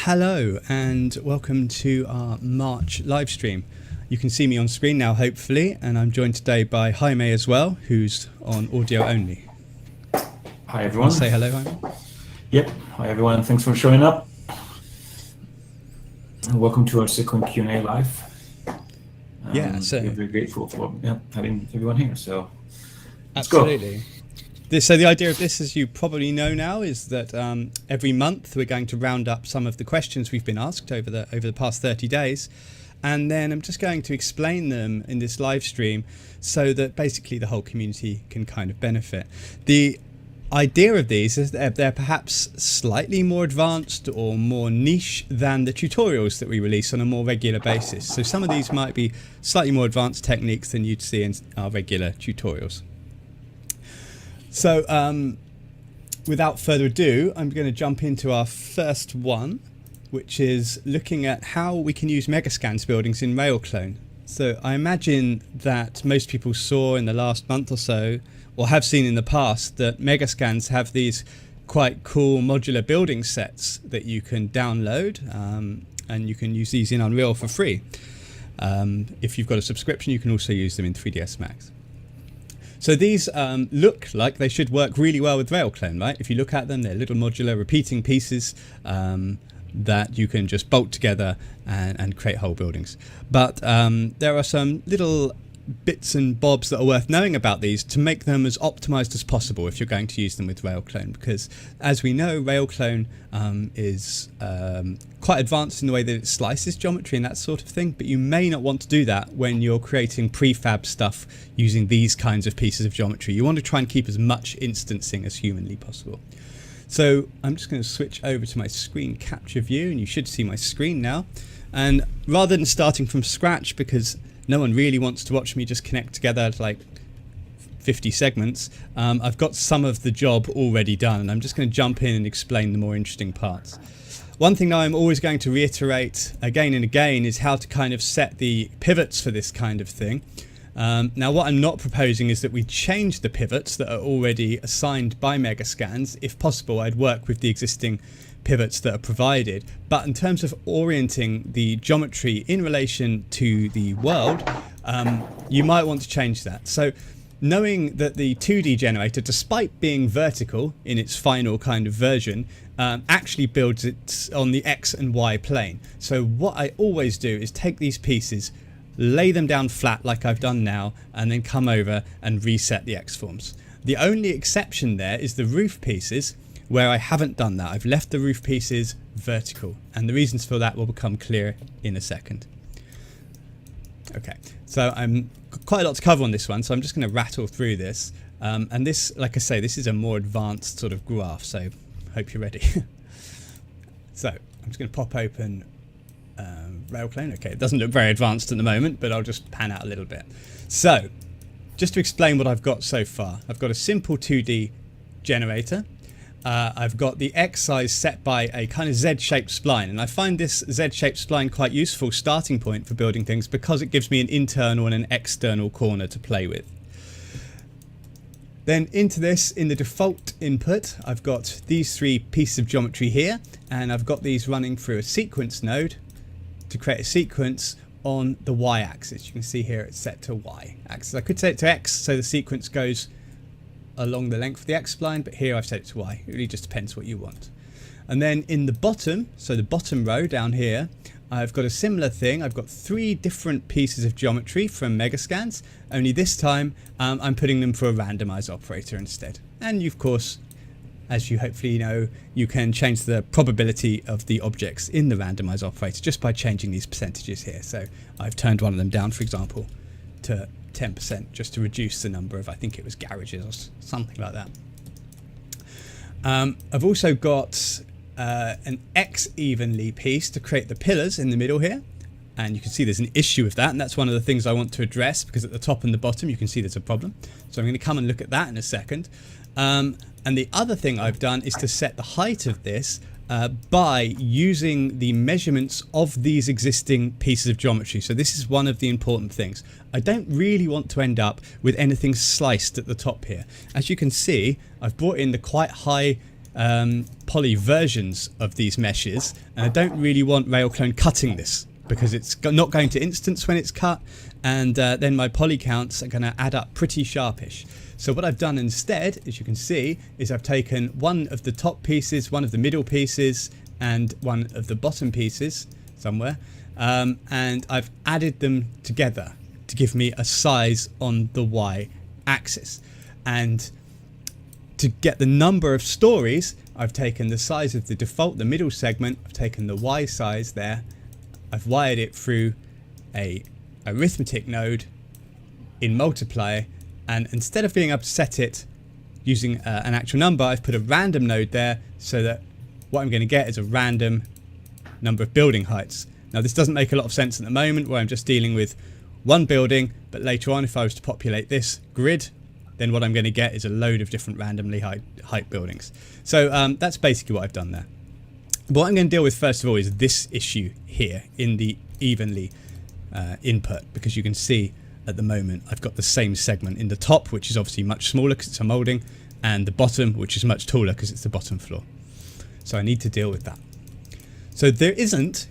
Hello and welcome to our March live stream. You can see me on screen now, hopefully, and I'm joined today by Jaime as well, who's on audio only. Hi everyone. Say hello, Jaime. Yep. Hi everyone. Thanks for showing up. And welcome to our second Q&A live. So we're very grateful for having everyone here. So let's absolutely. So the idea of this, as you probably know now, is that every month we're going to round up some of the questions we've been asked over the past 30 days, and then I'm just going to explain them in this live stream so that basically the whole community can kind of benefit. The idea of these is that they're perhaps slightly more advanced or more niche than the tutorials that we release on a more regular basis. So some of these might be slightly more advanced techniques than you'd see in our regular tutorials. So without further ado, I'm going to jump into our first one, which is looking at how we can use Megascans buildings in RailClone. So I imagine that most people saw in the last month or so, or have seen in the past, that Megascans have these quite cool modular building sets that you can download, and you can use these in Unreal for free. If you've got a subscription, you can also use them in 3ds Max. So these look like they should work really well with RailClone, right? If you look at them, they're little modular repeating pieces that you can just bolt together and create whole buildings. But there are some little bits and bobs that are worth knowing about these to make them as optimized as possible if you're going to use them with RailClone, because as we know, RailClone is quite advanced in the way that it slices geometry and that sort of thing, but you may not want to do that when you're creating prefab stuff using these kinds of pieces of geometry. You want to try and keep as much instancing as humanly possible. So I'm just going to switch over to my screen capture view, and you should see my screen now. And rather than starting from scratch, because no one really wants to watch me just connect together like 50 segments, I've got some of the job already done, and I'm just going to jump in and explain the more interesting parts. One thing now I'm always going to reiterate again and again is how to kind of set the pivots for this kind of thing. Now what I'm not proposing is that we change the pivots that are already assigned by Megascans. If possible, I'd work with the existing pivots that are provided, but in terms of orienting the geometry in relation to the world, you might want to change that. So knowing that the 2D generator, despite being vertical in its final kind of version, actually builds it on the X and Y plane. So what I always do is take these pieces, lay them down flat like I've done now, and then come over and reset the X forms. The only exception there is the roof pieces, where I haven't done that. I've left the roof pieces vertical, and the reasons for that will become clear in a second. Okay, so I'm quite a lot to cover on this one, so I'm just going to rattle through this. And this, like I say, this is a more advanced sort of graph, so hope you're ready. So I'm just going to pop open RailClone. Okay, it doesn't look very advanced at the moment, but I'll just pan out a little bit. So just to explain what I've got so far, I've got a simple 2D generator. I've got the X size set by a kind of Z-shaped spline, and I find this Z-shaped spline quite useful starting point for building things because it gives me an internal and an external corner to play with. Then into this, in the default input, I've got these three pieces of geometry here, and I've got these running through a sequence node to create a sequence on the Y-axis. You can see here it's set to Y-axis. I could set it to X, so the sequence goes along the length of the X spline, but here I've set it to Y. It really just depends what you want. And then in the bottom, so the bottom row down here, I've got a similar thing. I've got three different pieces of geometry from Megascans, only this time I'm putting them for a randomize operator instead. And you, of course, as you hopefully know, you can change the probability of the objects in the randomize operator just by changing these percentages here. So I've turned one of them down, for example, to 10% just to reduce the number of, I think it was garages or something like that. I've also got an X evenly piece to create the pillars in the middle here, and you can see there's an issue with that, and that's one of the things I want to address, because at the top and the bottom you can see there's a problem. So I'm going to come and look at that in a second. And the other thing I've done is to set the height of this by using the measurements of these existing pieces of geometry. So this is one of the important things. I don't really want to end up with anything sliced at the top here. As you can see, I've brought in the quite high poly versions of these meshes, and I don't really want RailClone cutting this because it's not going to instance when it's cut, and then my poly counts are going to add up pretty sharpish. So what I've done instead, as you can see, is I've taken one of the top pieces, one of the middle pieces, and one of the bottom pieces somewhere, and I've added them together to give me a size on the Y axis. And to get the number of stories, I've taken the size of the default, the middle segment, I've taken the Y size there, I've wired it through a arithmetic node in multiply, and instead of being able to set it using an actual number, I've put a random node there so that what I'm going to get is a random number of building heights. Now this doesn't make a lot of sense at the moment where I'm just dealing with one building, but later on if I was to populate this grid, then what I'm going to get is a load of different randomly height buildings. So that's basically what I've done there. What I'm going to deal with first of all is this issue here in the evenly input, because you can see at the moment I've got the same segment in the top, which is obviously much smaller because it's a molding, and the bottom, which is much taller because it's the bottom floor. So I need to deal with that. So there isn't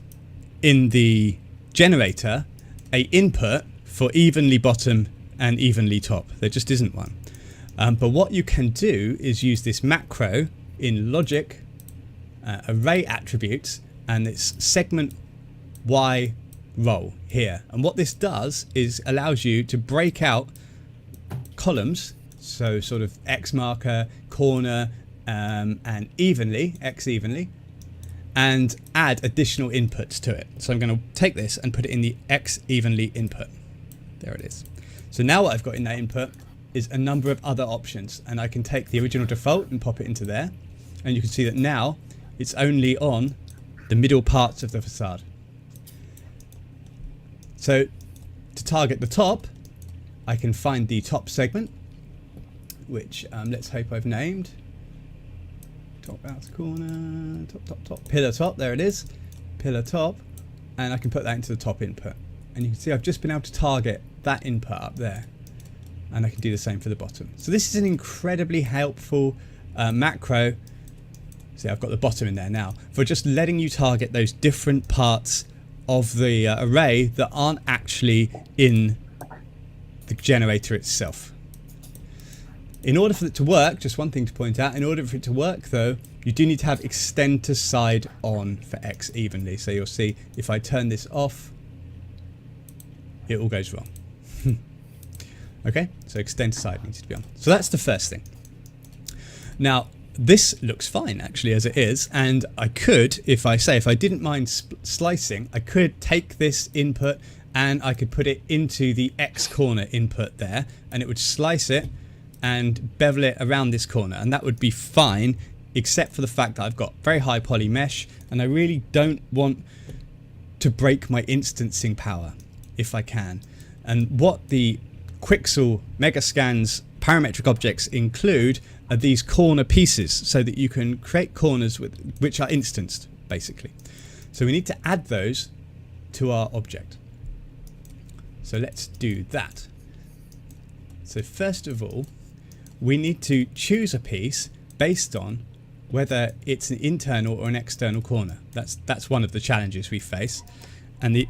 in the generator a input for evenly bottom and evenly top. There just isn't one. But what you can do is use this macro in logic, array attributes, and it's segment Y roll here. And what this does is allows you to break out columns, so sort of X marker, corner, and evenly, X evenly, and add additional inputs to it. So I'm going to take this and put it in the X evenly input. There it is. So now what I've got in that input is a number of other options, and I can take the original default and pop it into there, and you can see that now it's only on the middle parts of the facade. So to target the top, I can find the top segment, which let's hope I've named. Top outer corner, top, pillar top, there it is, pillar top, and I can put that into the top input. And you can see I've just been able to target that input up there, and I can do the same for the bottom. So this is an incredibly helpful macro. See, I've got the bottom in there now, for just letting you target those different parts of the array that aren't actually in the generator itself. In order for it to work, just one thing to point out, in order for it to work though, you do need to have extend to side on for X evenly. So you'll see if I turn this off, it all goes wrong. Okay, so extend to side needs to be on. So that's the first thing. Now, this looks fine actually as it is, and I could, if I didn't mind slicing, I could take this input and I could put it into the X corner input there, and it would slice it and bevel it around this corner, and that would be fine, except for the fact that I've got very high poly mesh, and I really don't want to break my instancing power if I can. And what the Quixel Megascans parametric objects include are these corner pieces, so that you can create corners which are instanced basically. So we need to add those to our object. So let's do that. So first of all, we need to choose a piece based on whether it's an internal or an external corner. That's one of the challenges we face. And the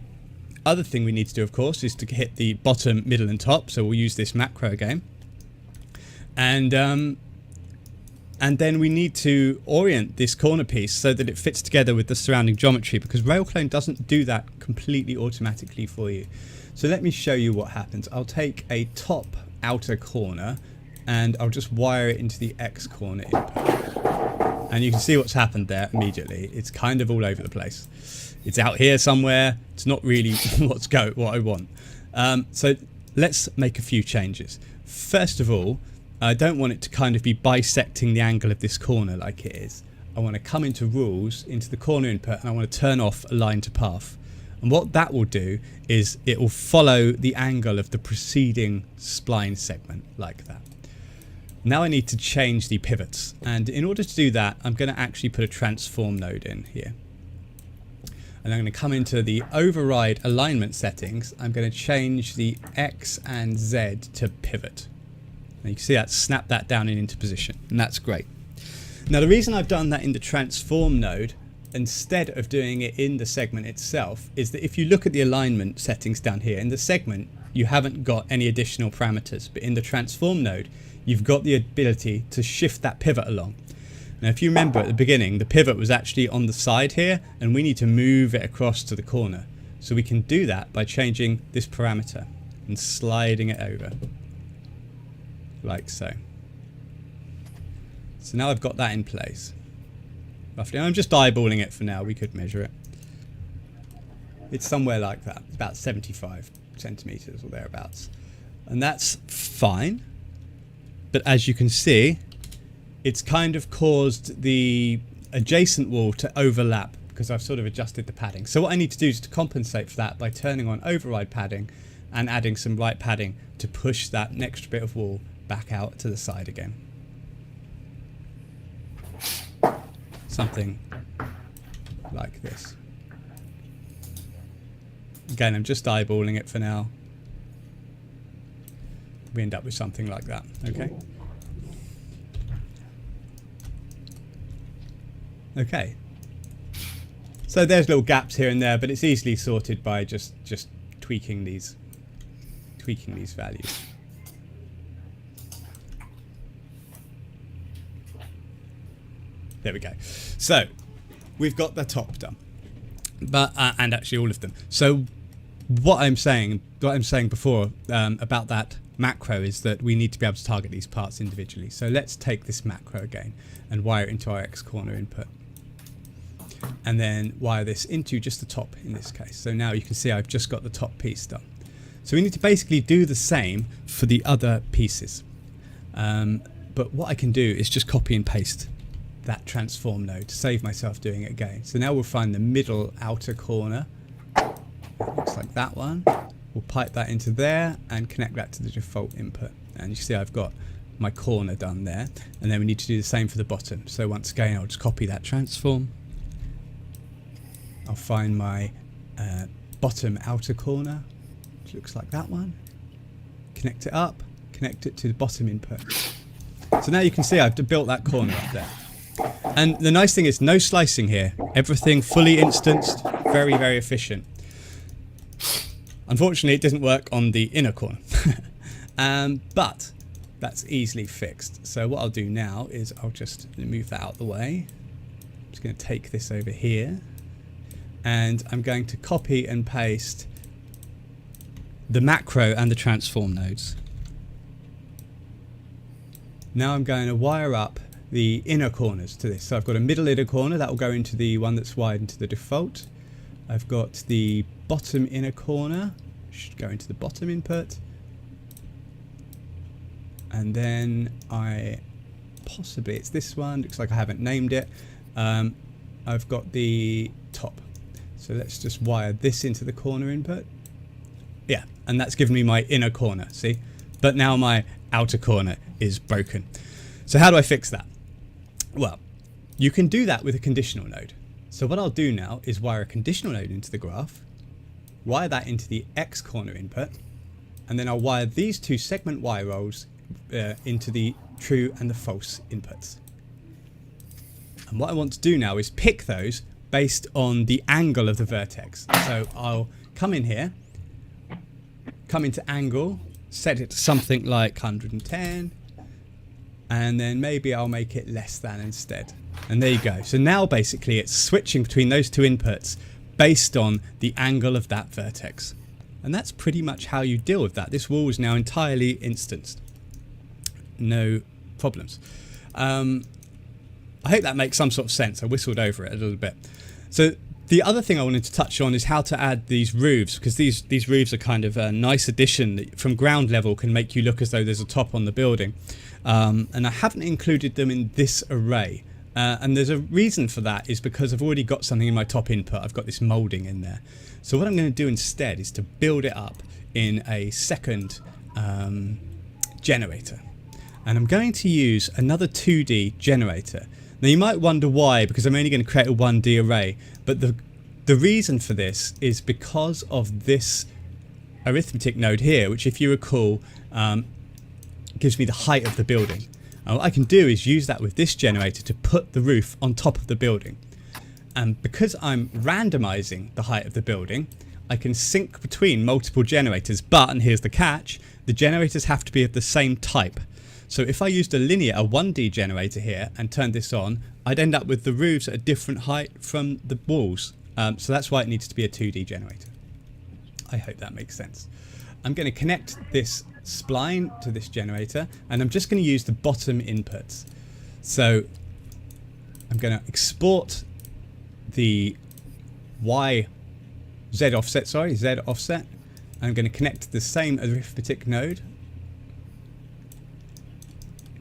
other thing we need to do, of course, is to hit the bottom, middle and top. So we'll use this macro again. And then we need to orient this corner piece so that it fits together with the surrounding geometry, because RailClone doesn't do that completely automatically for you. So let me show you what happens. I'll take a top outer corner and I'll just wire it into the X corner input. And you can see what's happened there immediately. It's kind of all over the place. It's out here somewhere. It's not really what I want. So let's make a few changes. First of all, I don't want it to kind of be bisecting the angle of this corner like it is. I want to come into rules, into the corner input, and I want to turn off align to path. And what that will do is it will follow the angle of the preceding spline segment like that. Now I need to change the pivots, and in order to do that I'm going to actually put a transform node in here. And I'm going to come into the override alignment settings. I'm going to change the X and Z to pivot. And you can see that snap that down and into position, and that's great. Now the reason I've done that in the transform node instead of doing it in the segment itself is that if you look at the alignment settings down here, in the segment you haven't got any additional parameters, but in the transform node you've got the ability to shift that pivot along. Now if you remember at the beginning, the pivot was actually on the side here and we need to move it across to the corner. So we can do that by changing this parameter and sliding it over like so. So now I've got that in place. Roughly, I'm just eyeballing it for now, we could measure it. It's somewhere like that, about 75 centimeters or thereabouts. And that's fine. But as you can see, it's kind of caused the adjacent wall to overlap because I've sort of adjusted the padding. So what I need to do is to compensate for that by turning on override padding and adding some right padding to push that next bit of wall back out to the side again. Something like this. Again, I'm just eyeballing it for now. We end up with something like that, okay? Okay. So there's little gaps here and there, but it's easily sorted by just tweaking these values. There we go. So we've got the top done, but and actually all of them. So what I'm saying before about that macro is that we need to be able to target these parts individually. So let's take this macro again and wire it into our X corner input, and then wire this into just the top in this case. So now you can see I've just got the top piece done. So we need to basically do the same for the other pieces. But what I can do is just copy and paste that transform node to save myself doing it again. So now we'll find the middle outer corner. It looks like that one. We'll pipe that into there and connect that to the default input. And you see I've got my corner done there. And then we need to do the same for the bottom. So once again, I'll just copy that transform. I'll find my bottom outer corner, which looks like that one. Connect it up, connect it to the bottom input. So now you can see I've built that corner up there. And the nice thing is no slicing here. Everything fully instanced, very, very efficient. Unfortunately, it doesn't work on the inner corner. But that's easily fixed. So what I'll do now is I'll just move that out of the way. I'm just going to take this over here. And I'm going to copy and paste the macro and the transform nodes. Now I'm going to wire up the inner corners to this. So I've got a middle inner corner that will go into the one that's wired into the default. I've got the bottom inner corner, should go into the bottom input. And then possibly it's this one, looks like I haven't named it. I've got the top. So let's just wire this into the corner input. Yeah, and that's given me my inner corner, see? But now my outer corner is broken. So how do I fix that? Well, you can do that with a conditional node. So what I'll do now is wire a conditional node into the graph, wire that into the X corner input, and then I'll wire these two segment Y rolls into the true and the false inputs. And what I want to do now is pick those based on the angle of the vertex. So I'll come in here, come into angle, set it to something like 110, and then maybe I'll make it less than instead. And there you go. So now basically it's switching between those two inputs based on the angle of that vertex. And that's pretty much how you deal with that. This wall is now entirely instanced. No problems. I hope that makes some sort of sense. I whistled over it a little bit. So the other thing I wanted to touch on is how to add these roofs, because these roofs are kind of a nice addition that from ground level can make you look as though there's a top on the building. And I haven't included them in this array. And there's a reason for that, is because I've already got something in my top input. I've got this molding in there. So what I'm going to do instead is to build it up in a second generator. And I'm going to use another 2D generator. Now you might wonder why, because I'm only going to create a 1D array. But the reason for this is because of this arithmetic node here, which if you recall gives me the height of the building. And what I can do is use that with this generator to put the roof on top of the building. And because I'm randomizing the height of the building, I can sync between multiple generators, but, and here's the catch, the generators have to be of the same type. So if I used a 1D generator here and turned this on, I'd end up with the roofs at a different height from the walls. So that's why it needs to be a 2D generator. I hope that makes sense. I'm going to connect this spline to this generator, and I'm just going to use the bottom inputs. So I'm going to export the Z offset. I'm going to connect to the same arithmetic node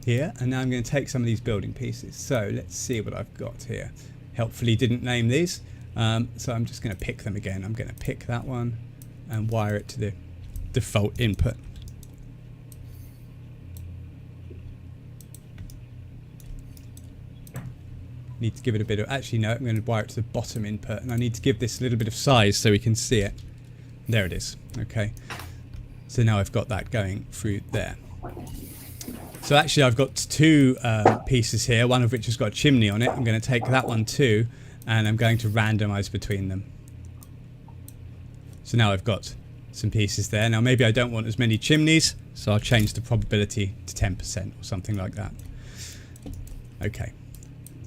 here, and now I'm going to take some of these building pieces. So let's see what I've got here. Helpfully didn't name these, so I'm just going to pick them again. I'm going to pick that one and wire it to the default input. Need to give it a bit of, actually no, I'm going to wire it to the bottom input, and I need to give this a little bit of size so we can see it. There it is. Okay, so now I've got that going through there. So actually I've got two pieces here, one of which has got a chimney on it. I'm going to take that one too, and I'm going to randomize between them. So now I've got some pieces there. Now maybe I don't want as many chimneys, so I'll change the probability to 10% or something like that. Okay.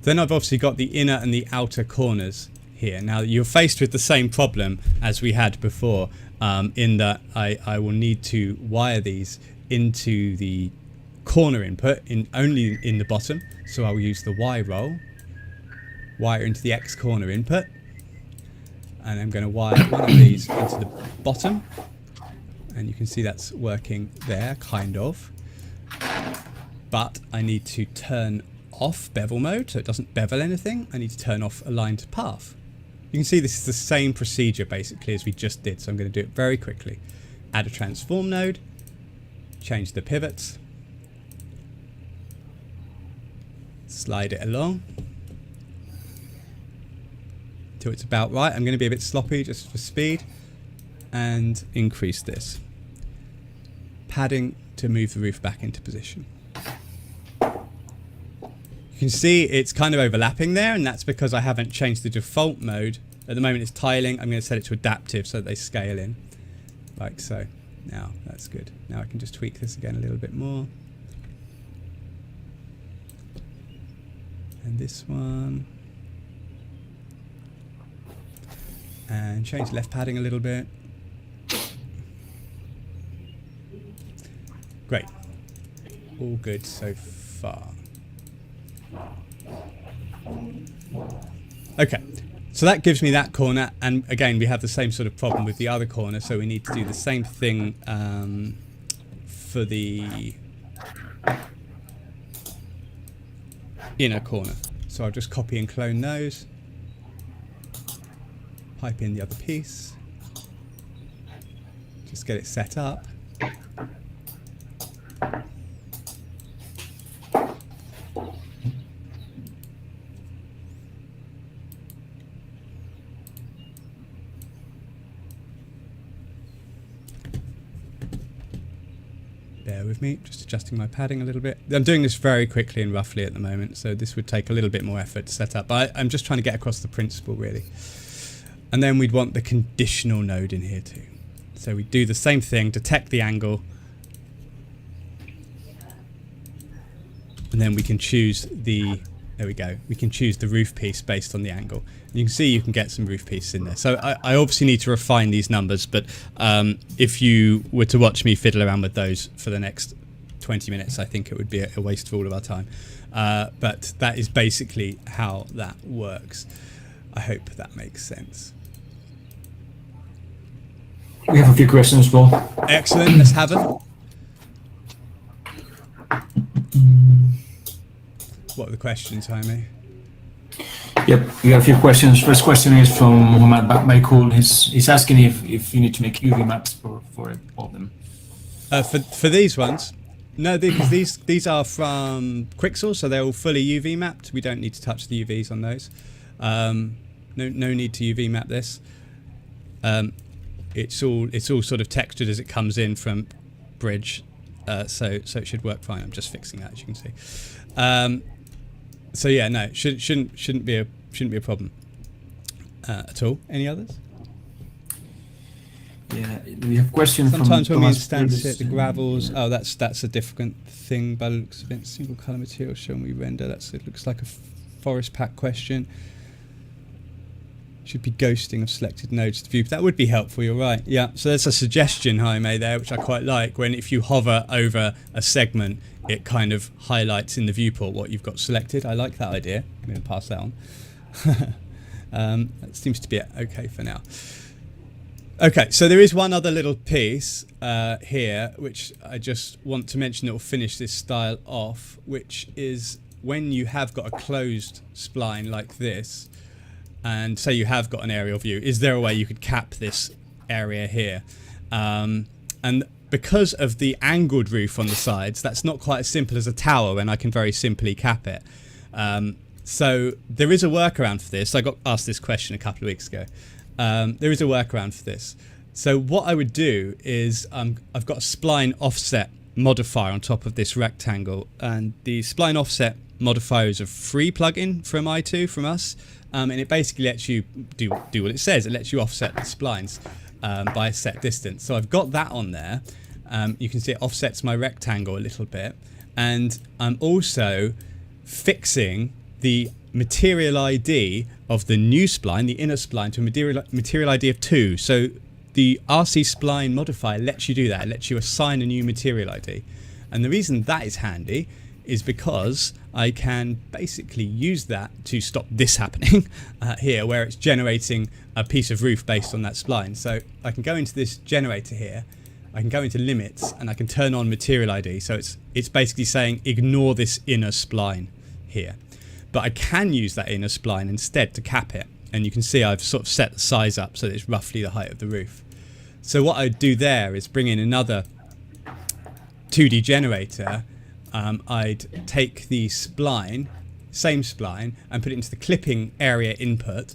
Then I've obviously got the inner and the outer corners here. Now you're faced with the same problem as we had before, in that I will need to wire these into the corner input only in the bottom. So I'll use the Y roll, wire into the X corner input, and I'm going to wire one of these into the bottom, and you can see that's working there, kind of. But I need to turn off bevel mode so it doesn't bevel anything. I need to turn off aligned path. You can see this is the same procedure basically as we just did, so I'm going to do it very quickly. Add a transform node, change the pivots, slide it along till it's about right. I'm going to be a bit sloppy just for speed, and increase this padding to move the roof back into position. You can see it's kind of overlapping there, and that's because I haven't changed the default mode. At the moment it's tiling. I'm going to set it to adaptive so that they scale in like so. Now that's good. Now I can just tweak this again a little bit more, and this one, and change left padding a little bit. Great, all good so far. Okay, so that gives me that corner, and again we have the same sort of problem with the other corner, so we need to do the same thing for the inner corner. So I'll just copy and clone those, pipe in the other piece, just get it set up. Bear with me, just adjusting my padding a little bit. I'm doing this very quickly and roughly at the moment, so this would take a little bit more effort to set up, but I'm just trying to get across the principle really. And then we'd want the conditional node in here too. So we do the same thing, detect the angle, and then we can choose the, there we go, we can choose the roof piece based on the angle. And you can see you can get some roof pieces in there. So I obviously need to refine these numbers, but if you were to watch me fiddle around with those for the next 20 minutes, I think it would be a waste of all of our time. But that is basically how that works. I hope that makes sense. We have a few questions as well. Excellent, let's have them. What are the questions, Jaime? Yep, we have a few questions. First question is from Mohammed Baikul. He's asking if you need to make UV maps for all of them. For these ones, no, because these are from Quixel, so they're all fully UV mapped. We don't need to touch the UVs on those. No need to UV map this. It's all sort of textured as it comes in from Bridge, so it should work fine. I'm just fixing that, as you can see. So yeah, no, shouldn't be a problem at all. Any others? Yeah, we have questions from Sometimes when we Thomas instantiate Curtis. the gravels, oh, that's a different thing by the looks of it. Single color material shown we render. It looks like a forest pack question. Should be ghosting of selected nodes to view. That would be helpful, you're right. Yeah, so there's a suggestion, Jaime, there, which I quite like, when if you hover over a segment, it kind of highlights in the viewport what you've got selected. I like that idea. I'm going to pass that on. That seems to be okay for now. Okay, so there is one other little piece here, which I just want to mention that will finish this style off, which is when you have got a closed spline like this, and say you have got an aerial view, is there a way you could cap this area here? And because of the angled roof on the sides, that's not quite as simple as a tower when I can very simply cap it. So there is a workaround for this. I got asked this question a couple of weeks ago. There is a workaround for this. So what I would do is I've got a spline offset modifier on top of this rectangle, and the spline offset modifier is a free plugin from iToo, from us. And it basically lets you do what it says. It lets you offset the splines by a set distance. So I've got that on there. You can see it offsets my rectangle a little bit. And I'm also fixing the material ID of the new spline, the inner spline, to a material ID of 2. So the RC spline modifier lets you do that. It lets you assign a new material ID. And the reason that is handy is because I can basically use that to stop this happening here, where it's generating a piece of roof based on that spline. So I can go into this generator here, I can go into limits, and I can turn on material ID. So it's basically saying ignore this inner spline here. But I can use that inner spline instead to cap it. And you can see I've sort of set the size up so that it's roughly the height of the roof. So what I'd do there is bring in another 2D generator. I'd take the spline, same spline, and put it into the clipping area input.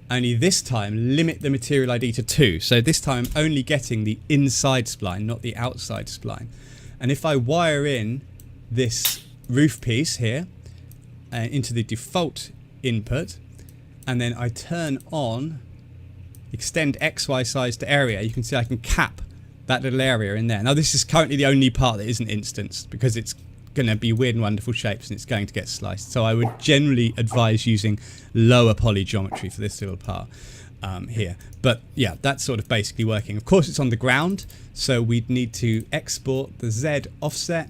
Only this time limit the material ID to 2. So this time I'm only getting the inside spline, not the outside spline. And if I wire in this roof piece here into the default input, and then I turn on extend XY size to area, you can see I can cap that little area in there. Now this is currently the only part that isn't instanced because it's going to be weird and wonderful shapes and it's going to get sliced. So I would generally advise using lower poly geometry for this little part here. But yeah, that's sort of basically working. Of course it's on the ground, so we'd need to export the Z offset,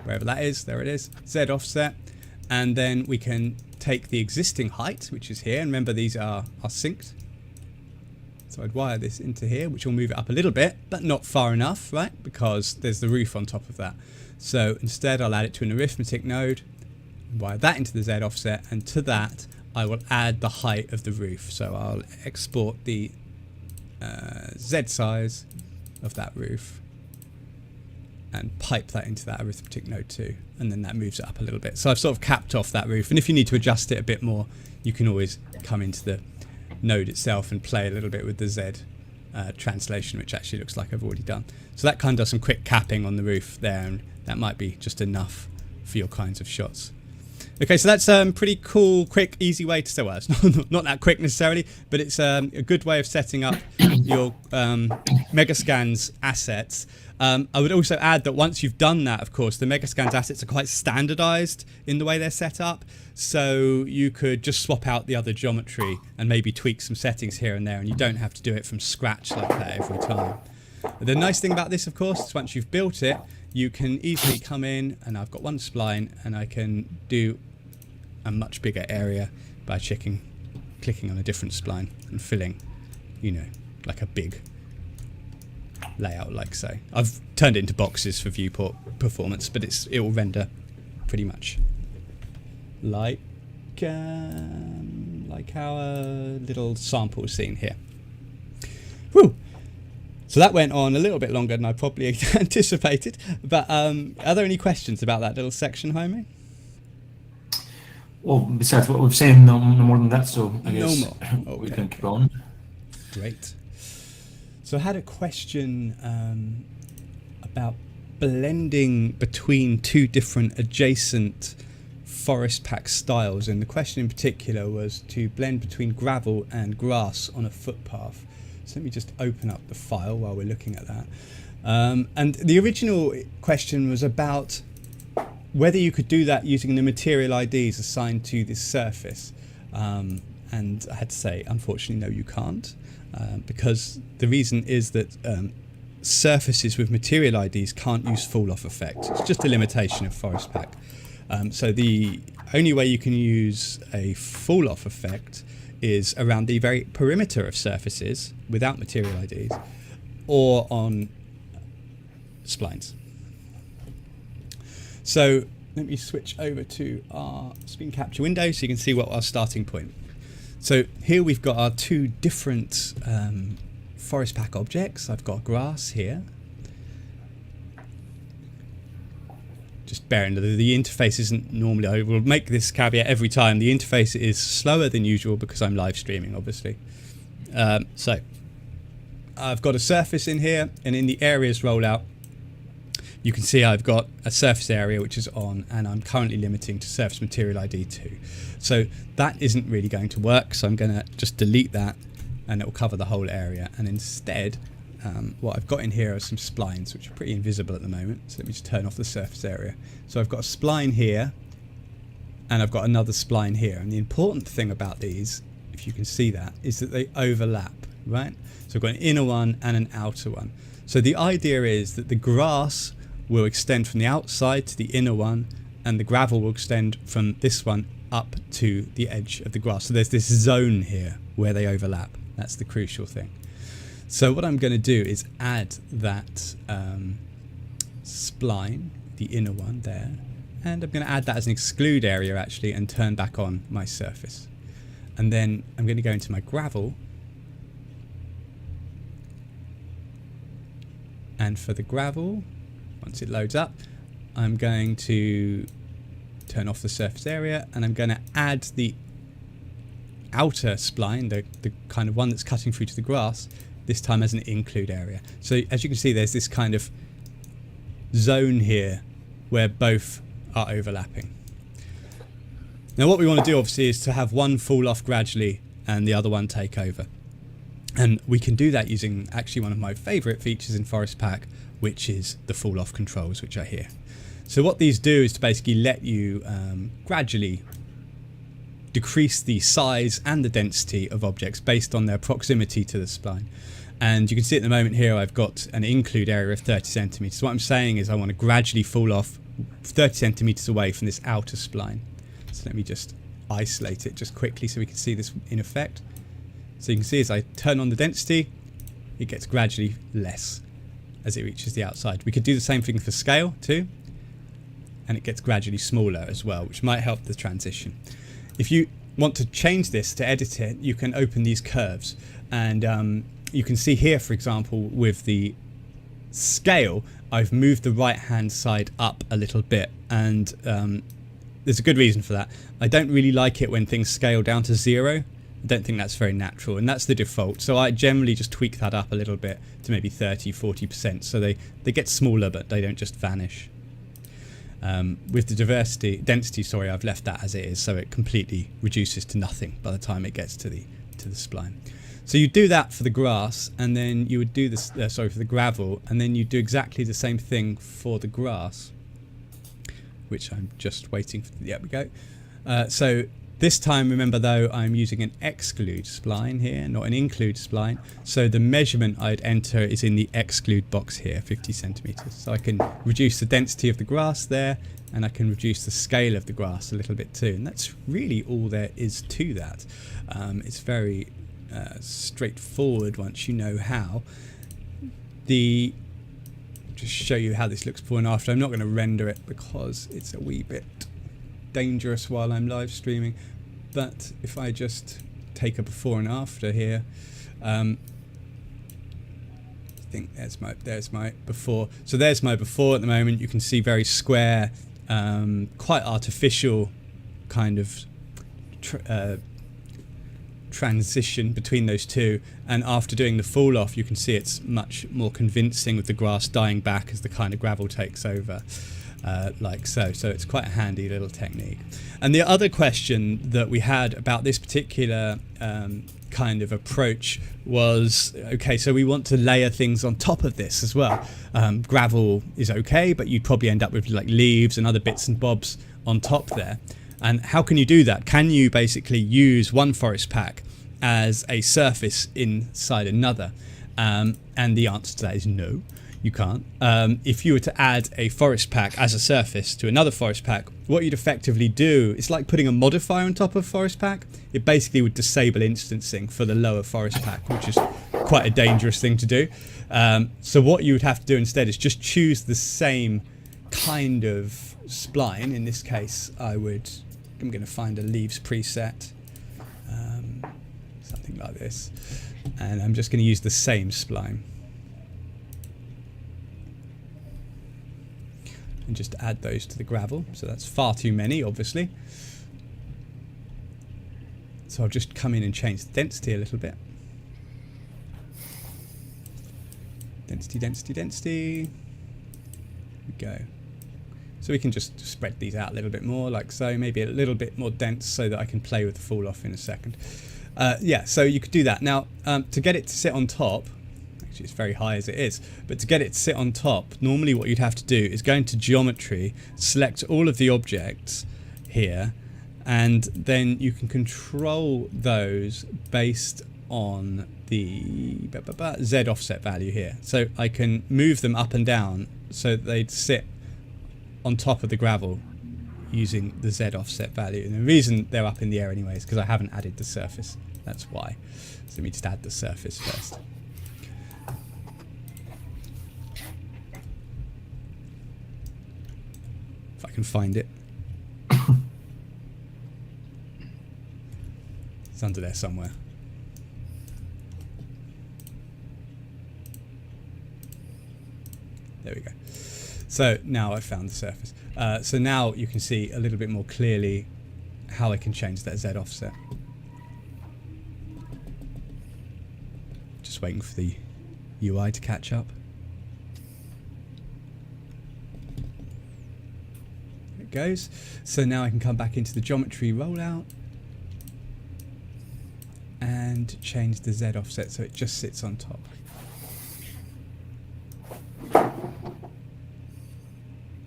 wherever that is, there it is, Z offset, and then we can take the existing height, which is here, and remember these are synced. So I'd wire this into here, which will move it up a little bit, but not far enough, right? Because there's the roof on top of that. So instead I'll add it to an arithmetic node, wire that into the Z offset, and to that I will add the height of the roof. So I'll export the Z size of that roof and pipe that into that arithmetic node too, and then that moves it up a little bit. So I've sort of capped off that roof, and if you need to adjust it a bit more, you can always come into the node itself and play a little bit with the Z translation, which actually looks like I've already done. So that kind of does some quick capping on the roof there, and that might be just enough for your kinds of shots. Okay, so that's pretty cool, quick, easy way to say, well, it's not that quick necessarily, but it's a good way of setting up your Megascans assets. I would also add that once you've done that, of course, the Megascans assets are quite standardized in the way they're set up. So you could just swap out the other geometry and maybe tweak some settings here and there, and you don't have to do it from scratch like that every time. The nice thing about this, of course, is once you've built it, you can easily come in, and I've got one spline, and I can do a much bigger area by clicking on a different spline and filling, you know, like a big layout like so. I've turned it into boxes for viewport performance, but it will render pretty much like our little sample scene here. Woo! So that went on a little bit longer than I probably anticipated, but are there any questions about that little section, Jaime? Well, besides what we've seen, no more than that, so I guess no more. Okay, we can keep on. Great. So I had a question about blending between two different adjacent forest pack styles, and the question in particular was to blend between gravel and grass on a footpath. So let me just open up the file while we're looking at that. And the original question was about whether you could do that using the material IDs assigned to this surface. And I had to say, unfortunately, no, you can't, because the reason is that surfaces with material IDs can't use fall-off effects. It's just a limitation of forest pack. So the only way you can use a fall-off effect is around the very perimeter of surfaces without material IDs, or on splines. So let me switch over to our screen capture window so you can see what our starting point. So here we've got our two different forest pack objects. I've got grass here. Just bearing that the interface isn't normally, I will make this caveat every time, the interface is slower than usual because I'm live streaming, obviously. So I've got a surface in here, and in the areas rollout, you can see I've got a surface area which is on, and I'm currently limiting to surface material ID 2. So that isn't really going to work, so I'm going to just delete that, and it will cover the whole area. And instead, what I've got in here are some splines, which are pretty invisible at the moment. So let me just turn off the surface area. So I've got a spline here, and I've got another spline here. And the important thing about these, if you can see that, is that they overlap, right? So I've got an inner one and an outer one. So the idea is that the grass will extend from the outside to the inner one, and the gravel will extend from this one up to the edge of the grass. So there's this zone here where they overlap. That's the crucial thing. So what I'm going to do is add that spline, the inner one there, and I'm going to add that as an exclude area actually, and turn back on my surface. And then I'm going to go into my gravel, and for the gravel, once it loads up, I'm going to turn off the surface area, and I'm going to add the outer spline, the kind of one that's cutting through to the grass, this time as an include area. So as you can see, there's this kind of zone here where both are overlapping. Now what we want to do obviously is to have one fall off gradually and the other one take over. And we can do that using actually one of my favorite features in Forest Pack, which is the fall off controls, which are here. So what these do is to basically let you gradually decrease the size and the density of objects based on their proximity to the spline. And you can see at the moment here I've got an include area of 30 centimeters. What I'm saying is I want to gradually fall off 30 centimeters away from this outer spline. So let me just isolate it just quickly so we can see this in effect. So you can see as I turn on the density, it gets gradually less as it reaches the outside. We could do the same thing for scale too, and it gets gradually smaller as well, which might help the transition. If you want to change this to edit it, you can open these curves, and you can see here, for example, with the scale, I've moved the right hand side up a little bit, and there's a good reason for that. I don't really like it when things scale down to 0. I don't think that's very natural, and that's the default. So I generally just tweak that up a little bit to maybe 30-40%, so they get smaller but they don't just vanish. With the density, sorry, I've left that as it is, so it completely reduces to nothing by the time it gets to the spline. So you do that for the grass, and then you would do this. For the gravel, and then you do exactly the same thing for the grass, which I'm just waiting for. There we go. So this time, remember though, I'm using an exclude spline here, not an include spline. So the measurement I'd enter is in the exclude box here, 50 centimeters. So I can reduce the density of the grass there, and I can reduce the scale of the grass a little bit too. And that's really all there is to that. It's very straightforward once you know how. Just show you how this looks before and after. I'm not going to render it because it's a wee bit dangerous while I'm live streaming, but if I just take a before and after here, I think there's my before. So there's my before at the moment. You can see very square, quite artificial kind of transition between those two, and after doing the fall off you can see it's much more convincing with the grass dying back as the kind of gravel takes over, like so. So it's quite a handy little technique. And the other question that we had about this particular kind of approach was, okay, so we want to layer things on top of this as well. Gravel is okay, but you'd probably end up with like leaves and other bits and bobs on top there. And how can you do that? Can you basically use one forest pack as a surface inside another? And the answer to that is no, you can't. If you were to add a forest pack as a surface to another forest pack, what you'd effectively do, it's like putting a modifier on top of forest pack. It basically would disable instancing for the lower forest pack, which is quite a dangerous thing to do. So what you would have to do instead is just choose the same kind of spline. In this case, I'm going to find a leaves preset, something like this, and I'm just going to use the same spline and just add those to the gravel. So that's far too many, obviously. So I'll just come in and change the density a little bit. Density, density, density. There we go. So we can just spread these out a little bit more, like so, maybe a little bit more dense so that I can play with the fall off in a second. Yeah, so you could do that. Now, to get it to sit on top, actually it's very high as it is, but to get it to sit on top, normally what you'd have to do is go into geometry, select all of the objects here, and then you can control those based on the Z offset value here. So I can move them up and down so that they'd sit on top of the gravel using the Z offset value. And the reason they're up in the air anyway is because I haven't added the surface. That's why. So let me just add the surface first. If I can find it. It's under there somewhere. There we go. So now I've found the surface. So now you can see a little bit more clearly how I can change that Z offset. Just waiting for the UI to catch up. There it goes. So now I can come back into the geometry rollout and change the Z offset so it just sits on top.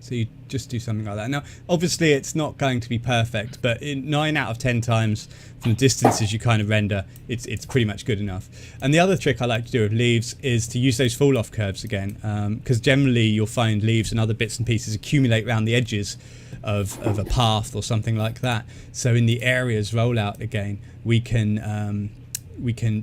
So you just do something like that. Now, obviously, it's not going to be perfect, but in 9 out of 10 times from the distances you kind of render, it's pretty much good enough. And the other trick I like to do with leaves is to use those fall-off curves again, because generally you'll find leaves and other bits and pieces accumulate around the edges of a path or something like that. So in the areas rollout again, we can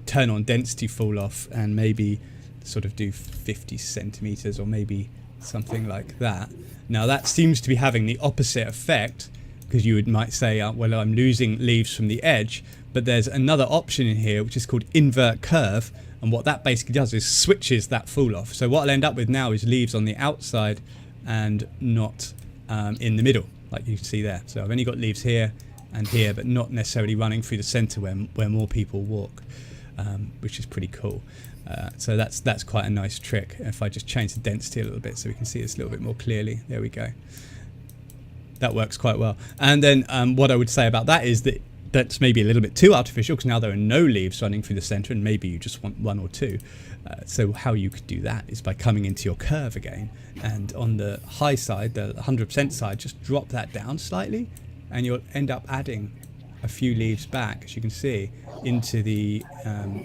turn on density fall-off and maybe sort of do 50 centimeters or maybe something like that. Now that seems to be having the opposite effect, because you might say, well, I'm losing leaves from the edge, but there's another option in here which is called invert curve, and what that basically does is switches that fall off. So what I'll end up with now is leaves on the outside and not in the middle, like you can see there. So I've only got leaves here and here, but not necessarily running through the center where more people walk, which is pretty cool. So that's quite a nice trick. If I just change the density a little bit so we can see this a little bit more clearly. There we go. That works quite well. And then what I would say about that is that that's maybe a little bit too artificial, because now there are no leaves running through the center and maybe you just want one or two. So how you could do that is by coming into your curve again, and on the high side, the 100% side, just drop that down slightly and you'll end up adding a few leaves back, as you can see, into the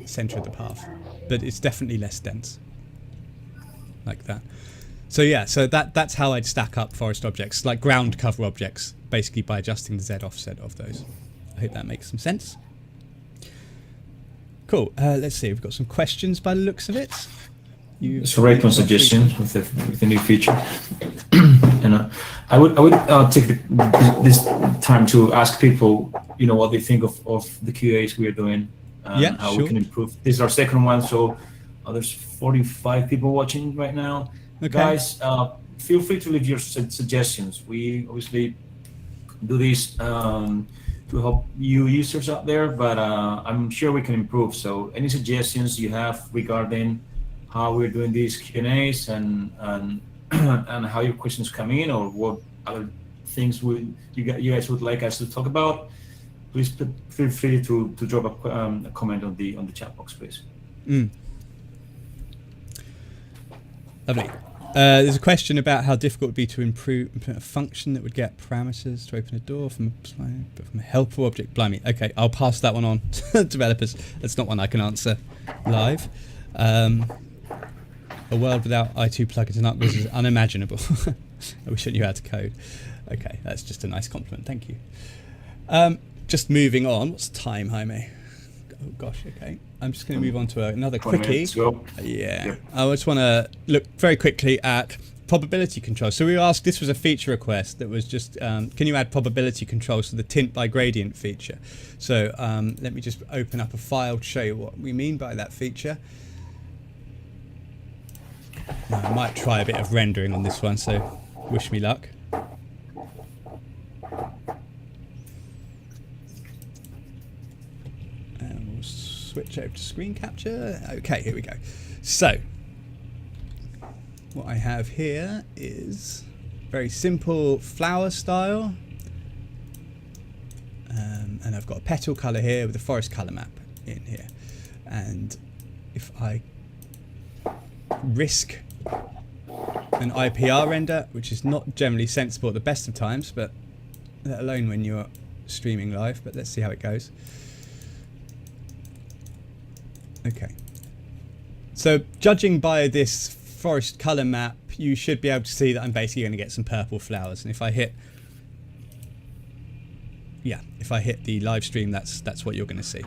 center of the path. But it's definitely less dense, like that. So yeah, so that's how I'd stack up forest objects, like ground cover objects, basically by adjusting the Z offset of those. I hope that makes some sense. Cool. Let's see, we've got some questions by the looks of it. It's a RailClone suggestion with the new feature. And I would take this time to ask people, what they think of the QAs we are doing. How we can improve. This is our second one, so there's 45 people watching right now. Okay. Guys, feel free to leave your suggestions. We obviously do this help you users out there, but I'm sure we can improve. So any suggestions you have regarding how we're doing these Q&As and and how your questions come in, or what other things you guys would like us to talk about, please feel free to drop a comment on the chat box, please. Lovely. There's a question about how difficult it would be to implement a function that would get parameters to open a door from a helper object. Blimey. Okay, I'll pass that one on to developers. That's not one I can answer live. A world without iToo plugins and ArcGiz is unimaginable. I wish I knew how to code. Okay, that's just a nice compliment. Thank you. Just moving on. What's the time, Jaime? Oh gosh, okay. I'm just going to move on to another quickie. Yeah. Yep. I just want to look very quickly at probability control. So we were asked, this was a feature request that was just, can you add probability controls to the Tint By Gradient feature? So let me just open up a file to show you what we mean by that feature. Now, I might try a bit of rendering on this one, so wish me luck. And we'll switch over to screen capture. Okay, here we go. So, what I have here is very simple flower style. And I've got a petal color here with a forest color map in here. And if I risk an IPR render, which is not generally sensible at the best of times, but let alone when you're streaming live, but let's see how it goes. Okay. So judging by this forest color map, you should be able to see that I'm basically going to get some purple flowers. And if I hit the live stream, that's what you're going to see.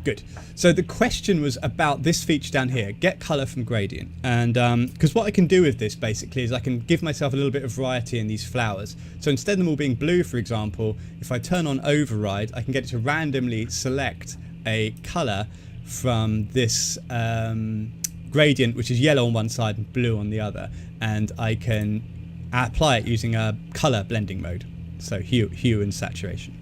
Good. So the question was about this feature down here, get color from gradient. And because what I can do with this basically is I can give myself a little bit of variety in these flowers. So instead of them all being blue, for example, if I turn on override, I can get it to randomly select a color from this gradient, which is yellow on one side and blue on the other. And I can apply it using a color blending mode. So hue and saturation.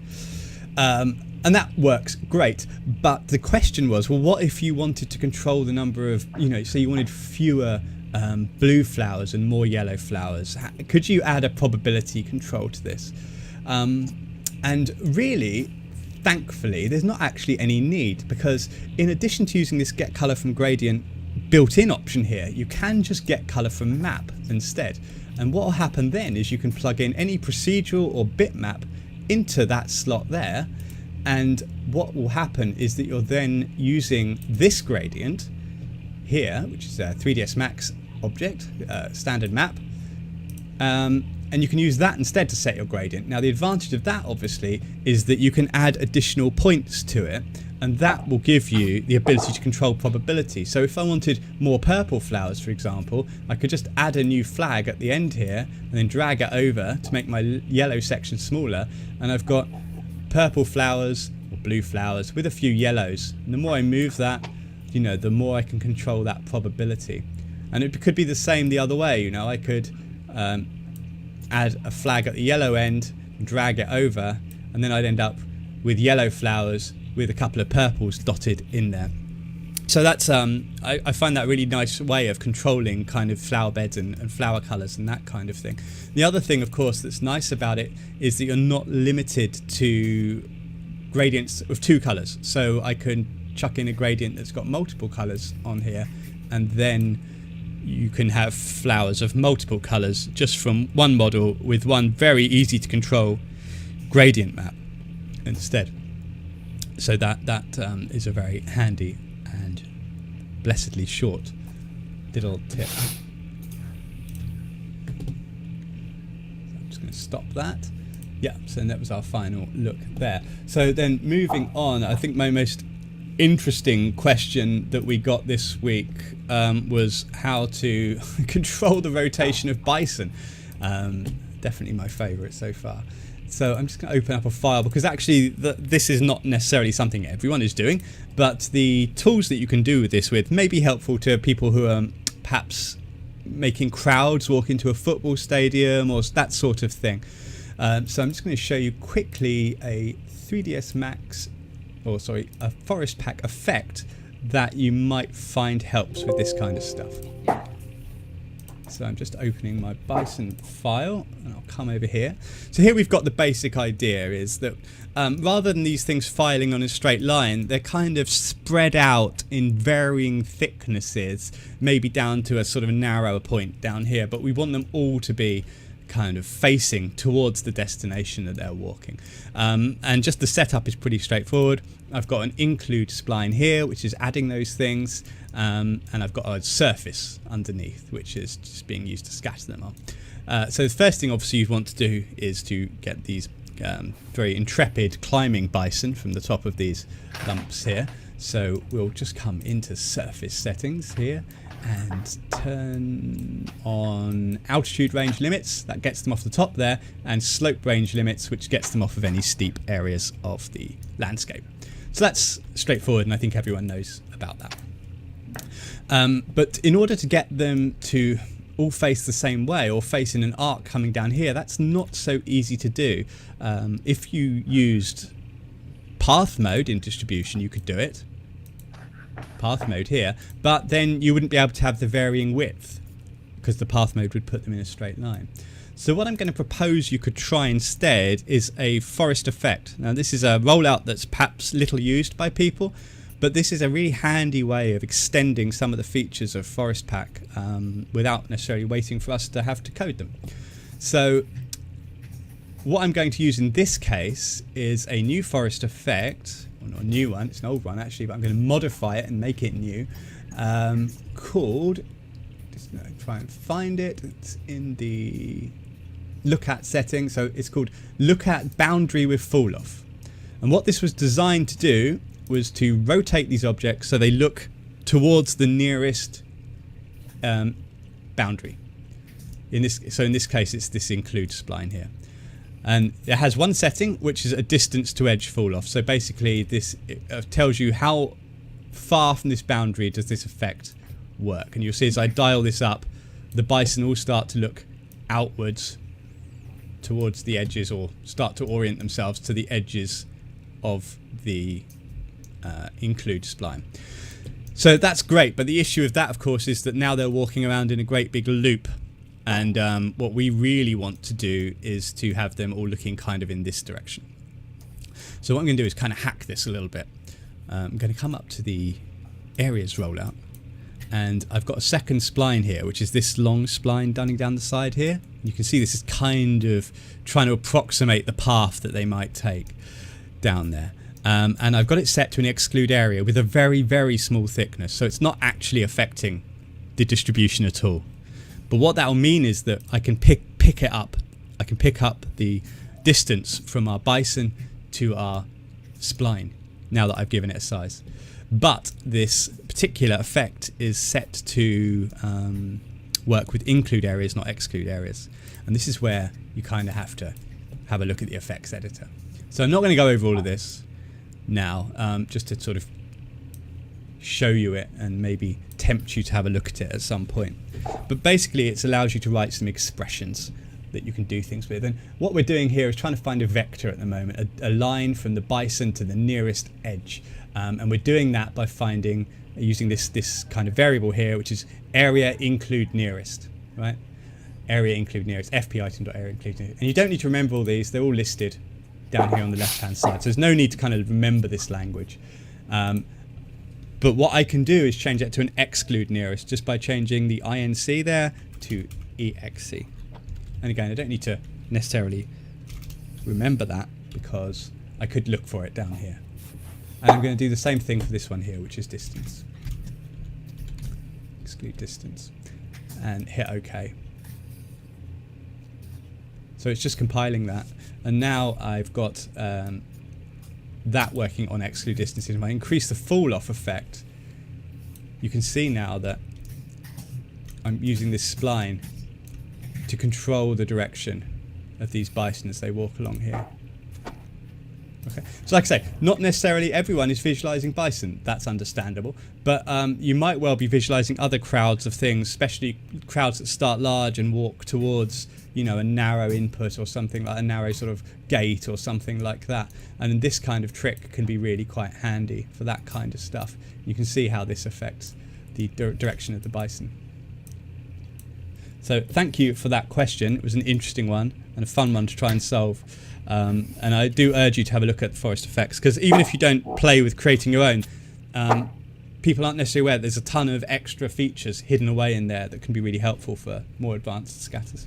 And that works great, but the question was, well, what if you wanted to control the number of, so you wanted fewer blue flowers and more yellow flowers? Could you add a probability control to this? And really, thankfully, there's not actually any need, because in addition to using this get color from gradient built-in option here, you can just get color from map instead. And what will happen then is you can plug in any procedural or bitmap into that slot there. And what will happen is that you're then using this gradient here, which is a 3ds Max object, standard map, and you can use that instead to set your gradient. Now the advantage of that obviously is that you can add additional points to it, and that will give you the ability to control probability. So if I wanted more purple flowers, for example, I could just add a new flag at the end here and then drag it over to make my yellow section smaller, and I've got purple flowers or blue flowers with a few yellows. And the more I move that, the more I can control that probability. And it could be the same the other way. I could add a flag at the yellow end, drag it over, and then I'd end up with yellow flowers with a couple of purples dotted in there. So that's I find that a really nice way of controlling kind of flower beds and flower colours and that kind of thing. The other thing, of course, that's nice about it is that you're not limited to gradients of 2 colours. So I can chuck in a gradient that's got multiple colours on here, and then you can have flowers of multiple colours just from one model with one very easy to control gradient map instead. So that is a very handy and blessedly short little tip. So I'm just going to stop that. Yeah, so that was our final look there. So then moving on, I think my most interesting question that we got this week was how to control the rotation of bison. Definitely my favourite so far. So I'm just going to open up a file, because actually this is not necessarily something everyone is doing, but the tools that you can do with this may be helpful to people who are perhaps making crowds walk into a football stadium or that sort of thing. So I'm just going to show you quickly a 3ds Max, or sorry, a forest pack effect that you might find helps with this kind of stuff. So I'm just opening my Bison file and I'll come over here. So here we've got the basic idea is that rather than these things filing on a straight line, they're kind of spread out in varying thicknesses, maybe down to a sort of narrower point down here, but we want them all to be kind of facing towards the destination that they're walking. And just the setup is pretty straightforward. I've got an include spline here, which is adding those things, and I've got a surface underneath, which is just being used to scatter them on. So the first thing obviously you'd want to do is to get these very intrepid climbing bison from the top of these lumps here. So we'll just come into surface settings here and turn on altitude range limits, that gets them off the top there, and slope range limits, which gets them off of any steep areas of the landscape. So that's straightforward, and I think everyone knows about that. But in order to get them to all face the same way or face in an arc coming down here, that's not so easy to do. If you used path mode in distribution, you could do it. Path mode here, but then you wouldn't be able to have the varying width because the path mode would put them in a straight line. So what I'm going to propose you could try instead is a forest effect. Now this is a rollout that's perhaps little used by people, but this is a really handy way of extending some of the features of Forest Pack without necessarily waiting for us to have to code them. So what I'm going to use in this case is a new forest effect, well, not a new one, it's an old one actually, but I'm going to modify it and make it new, called, just try and find it, it's in the look at setting, so it's called look at boundary with fall off. And what this was designed to do was to rotate these objects so they look towards the nearest boundary. In this case it's this include spline here. And it has one setting which is a distance to edge fall off. So basically this tells you how far from this boundary does this effect work. And you'll see as I dial this up, the bison will start to look outwards towards the edges, or start to orient themselves to the edges of the include spline. So that's great, but the issue of that of course is that now they're walking around in a great big loop, and what we really want to do is to have them all looking kind of in this direction. So what I'm going to do is kind of hack this a little bit. I'm going to come up to the areas rollout, and I've got a second spline here, which is this long spline running down the side here. You can see this is kind of trying to approximate the path that they might take down there. And I've got it set to an exclude area with a very, very small thickness, so it's not actually affecting the distribution at all. But what that will mean is that I can pick it up. I can pick up the distance from our bison to our spline now that I've given it a size. But this particular effect is set to work with include areas, not exclude areas. And this is where you kind of have to have a look at the effects editor. So I'm not going to go over all of this now, just to sort of show you it and maybe tempt you to have a look at it at some point. But basically it allows you to write some expressions that you can do things with. And what we're doing here is trying to find a vector at the moment, a line from the bison to the nearest edge. And we're doing that by using this kind of variable here, which is area include nearest, right? Area include nearest, fp item.area include nearest. And you don't need to remember all these, they're all listed down here on the left hand side. So there's no need to kind of remember this language. But what I can do is change that to an exclude nearest just by changing the inc there to exc. And again, I don't need to necessarily remember that because I could look for it down here. And I'm going to do the same thing for this one here, which is distance. Exclude distance. And hit OK. So it's just compiling that. And now I've got that working on exclude distances. If I increase the fall off effect, you can see now that I'm using this spline to control the direction of these bison as they walk along here. Okay. So like I say, not necessarily everyone is visualizing bison. That's understandable. But you might well be visualizing other crowds of things, especially crowds that start large and walk towards, a narrow input or something like a narrow sort of gate or something like that. And this kind of trick can be really quite handy for that kind of stuff. You can see how this affects the direction of the bison. So thank you for that question. It was an interesting one and a fun one to try and solve. And I do urge you to have a look at forest effects, because even if you don't play with creating your own, people aren't necessarily aware there's a ton of extra features hidden away in there that can be really helpful for more advanced scatters.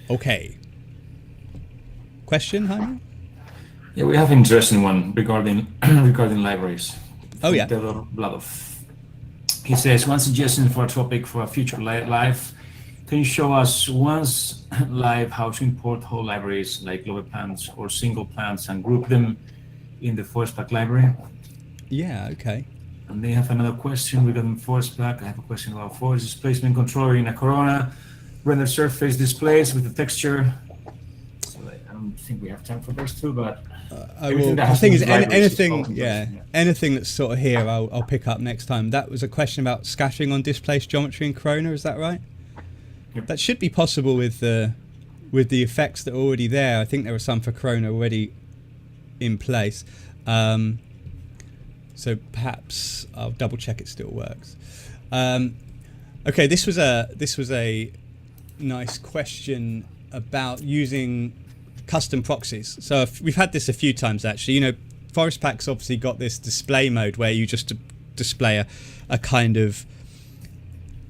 Okay. Question, Jaime? Yeah, we have an interesting one regarding libraries. Oh yeah. He says, one suggestion for a topic for a future live. Can you show us once live how to import whole libraries like global plants or single plants and group them in the forest pack library? Yeah, okay. And they have another question regarding forest pack. I have a question about forest displacement controller in a Corona render surface displays with the texture. So I don't think we have time for those two, but the thing is, anything that's sort of here, I'll pick up next time. That was a question about scattering on displaced geometry in Corona. Is that right? Yep. That should be possible with the effects that are already there. I think there are some for Corona already in place. So perhaps I'll double check it still works. Okay, this was a nice question about using custom proxies. So we've had this a few times actually. Forest Pack's obviously got this display mode where you just display a kind of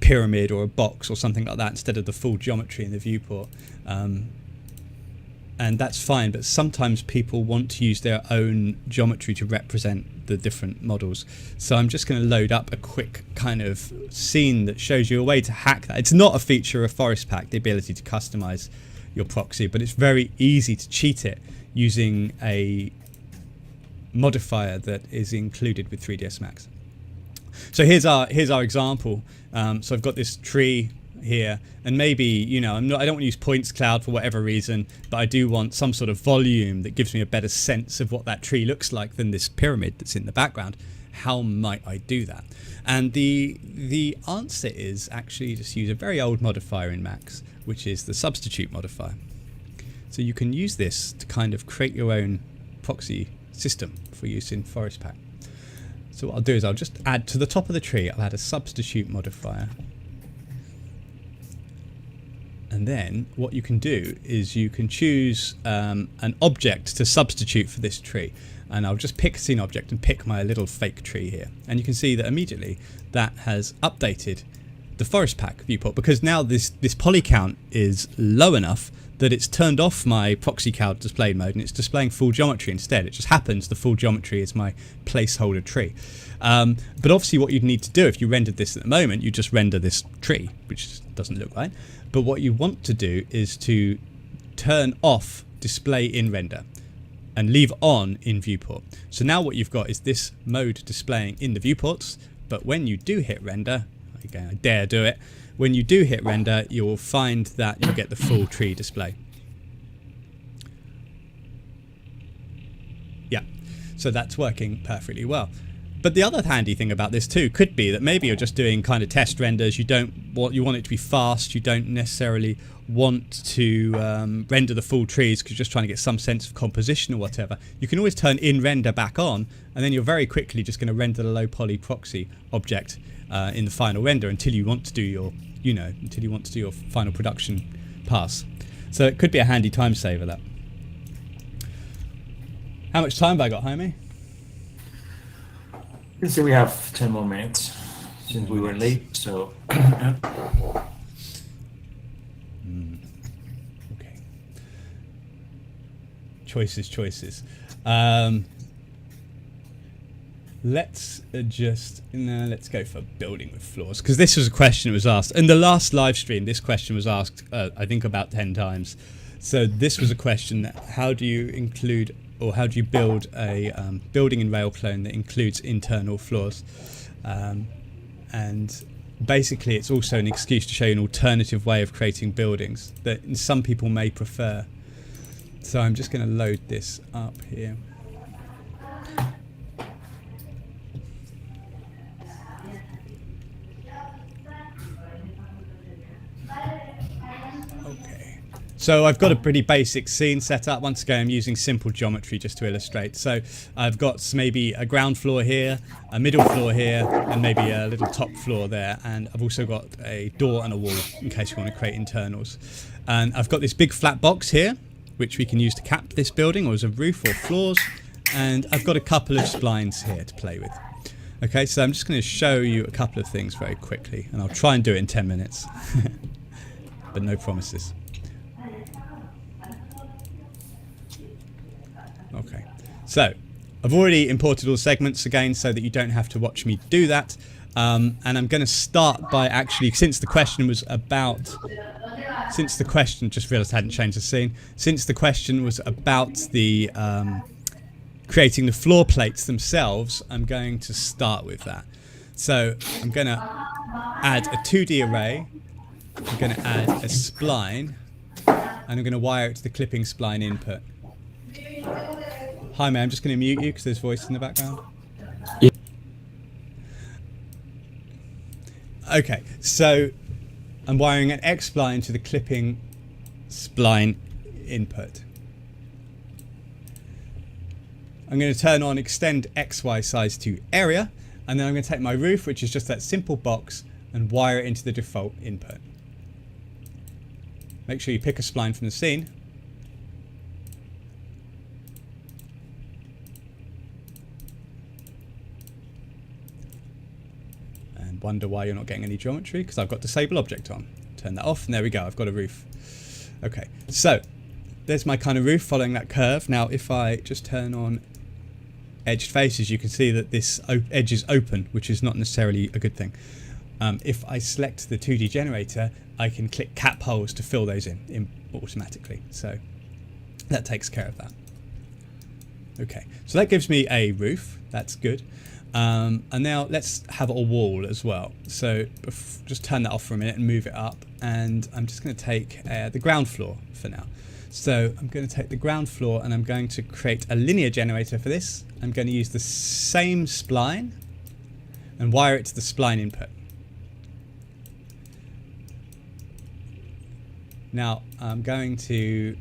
pyramid or a box or something like that instead of the full geometry in the viewport, and that's fine, but sometimes people want to use their own geometry to represent the different models. So I'm just going to load up a quick kind of scene that shows you a way to hack that. It's not a feature of Forest Pack, the ability to customize your proxy, but it's very easy to cheat it using a modifier that is included with 3ds Max. So here's our example. So I've got this tree here, and maybe I don't want to use points cloud for whatever reason, but I do want some sort of volume that gives me a better sense of what that tree looks like than this pyramid that's in the background. How might I do that? And the answer is actually just use a very old modifier in Max, which is the substitute modifier. So you can use this to kind of create your own proxy system for use in Forest Pack. So what I'll do is I'll just add to the top of the tree, I'll add a substitute modifier. And then what you can do is you can choose an object to substitute for this tree. And I'll just pick a scene object and pick my little fake tree here. And you can see that immediately that has updated the Forest Pack viewport, because now this poly count is low enough that it's turned off my proxy count display mode and it's displaying full geometry instead. It just happens the full geometry is my placeholder tree. But obviously what you'd need to do if you rendered this at the moment, you just render this tree, which doesn't look right. But what you want to do is to turn off display in render and leave on in viewport. So now what you've got is this mode displaying in the viewports, but when you do hit render, again, I dare do it, when you do hit render, you will find that you get the full tree display. Yeah, so that's working perfectly well. But the other handy thing about this too could be that maybe you're just doing kind of test renders. You want it to be fast. You don't necessarily want to render the full trees because you're just trying to get some sense of composition or whatever. You can always turn in render back on, and then you're very quickly just going to render the low poly proxy object in the final render until you want to do your final production pass. So it could be a handy time saver, that. How much time have I got, Jaime? Let's see, we have 10 more minutes since we were late, so. Okay. Choices. Let's go for building with floors, because this was a question that was asked in the last live stream. This question was asked, I think, about 10 times. So this was a question: how do you include, or how do you build a building in RailClone that includes internal floors? And basically, it's also an excuse to show you an alternative way of creating buildings that some people may prefer So I'm just going to load this up here. Okay. So I've got a pretty basic scene set up. Once again, I'm using simple geometry just to illustrate. So I've got maybe a ground floor here, a middle floor here, and maybe a little top floor there. And I've also got a door and a wall in case you want to create internals. And I've got this big flat box here, which we can use to cap this building or as a roof or floors. And I've got a couple of splines here to play with. Okay, so I'm just going to show you a couple of things very quickly. And I'll try and do it in 10 minutes. But no promises. Okay, so I've already imported all the segments again so that you don't have to watch me do that. And I'm going to start by actually, since the question was about, just realised I hadn't changed the scene. Since the question was about the creating the floor plates themselves, I'm going to start with that. So I'm going to add a 2D array. I'm going to add a spline, and I'm going to wire it to the clipping spline input. Hi, man. I'm just going to mute you because there's voice in the background. Yeah. Okay, so I'm wiring an X spline to the clipping spline input. I'm going to turn on extend XY size to area, and then I'm going to take my roof, which is just that simple box, and wire it into the default input. Make sure you pick a spline from the scene. And wonder why you're not getting any geometry, because I've got disable object on. Turn that off, and there we go, I've got a roof. Okay, so there's my kind of roof following that curve. Now if I just turn on edged faces, you can see that this edge is open, which is not necessarily a good thing. If I select the 2D generator, I can click cap holes to fill those in automatically. So that takes care of that. Okay, so that gives me a roof. That's good. And now let's have a wall as well. So just turn that off for a minute and move it up. And I'm just going to take the ground floor for now. So I'm going to take the ground floor and I'm going to create a linear generator for this. I'm going to use the same spline and wire it to the spline input. Now I'm going to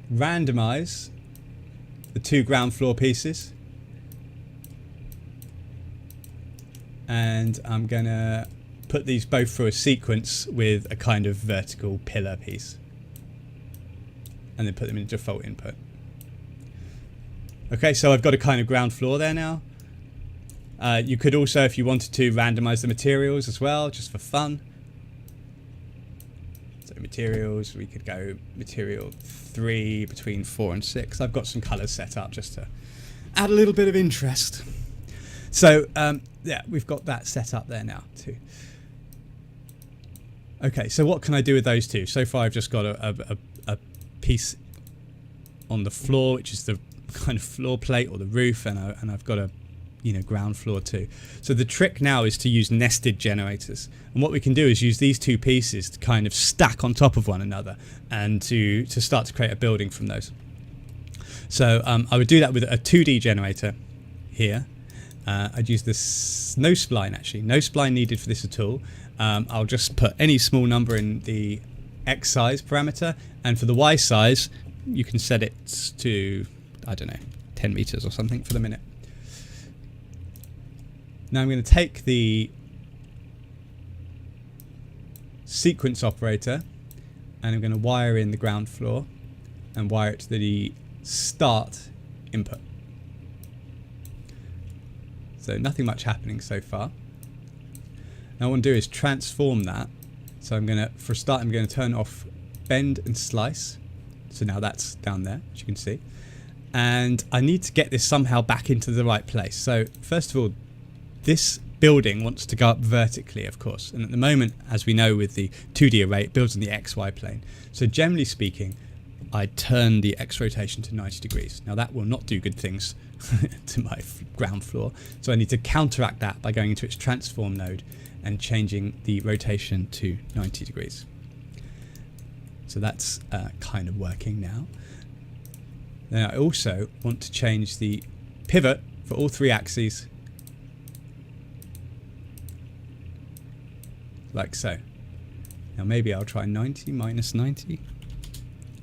randomize the two ground floor pieces, and I'm going to put these both through a sequence with a kind of vertical pillar piece, and then put them in default input. Okay, so I've got a kind of ground floor there now. You could also, if you wanted to, randomize the materials as well, just for fun. So materials, we could go material 3 between 4 and 6. I've got some colors set up just to add a little bit of interest. So yeah, we've got that set up there now too. Okay, so what can I do with those two? So far I've just got a piece on the floor, which is the kind of floor plate or the roof, and I've got a ground floor too. So the trick now is to use nested generators, and what we can do is use these two pieces to kind of stack on top of one another and to start to create a building from those. So I would do that with a 2D generator here. I'd use this no spline, actually no spline needed for this at all. I'll just put any small number in the X size parameter, and for the Y size you can set it to, I don't know, 10 meters or something for the minute. Now I'm going to take the sequence operator and I'm going to wire in the ground floor and wire it to the start input. So nothing much happening so far. Now what I want to do is transform that. So I'm going to, for a start, I'm going to turn off bend and slice. So now that's down there, as you can see. And I need to get this somehow back into the right place. So first of all, this building wants to go up vertically, of course, and at the moment, as we know with the 2D array, it builds on the XY plane. So generally speaking, I turn the X rotation to 90 degrees. Now that will not do good things to my ground floor, so I need to counteract that by going into its transform node and changing the rotation to 90 degrees. So that's kind of working now. Then I also want to change the pivot for all 3 axes, like so. Now maybe I'll try 90 minus 90.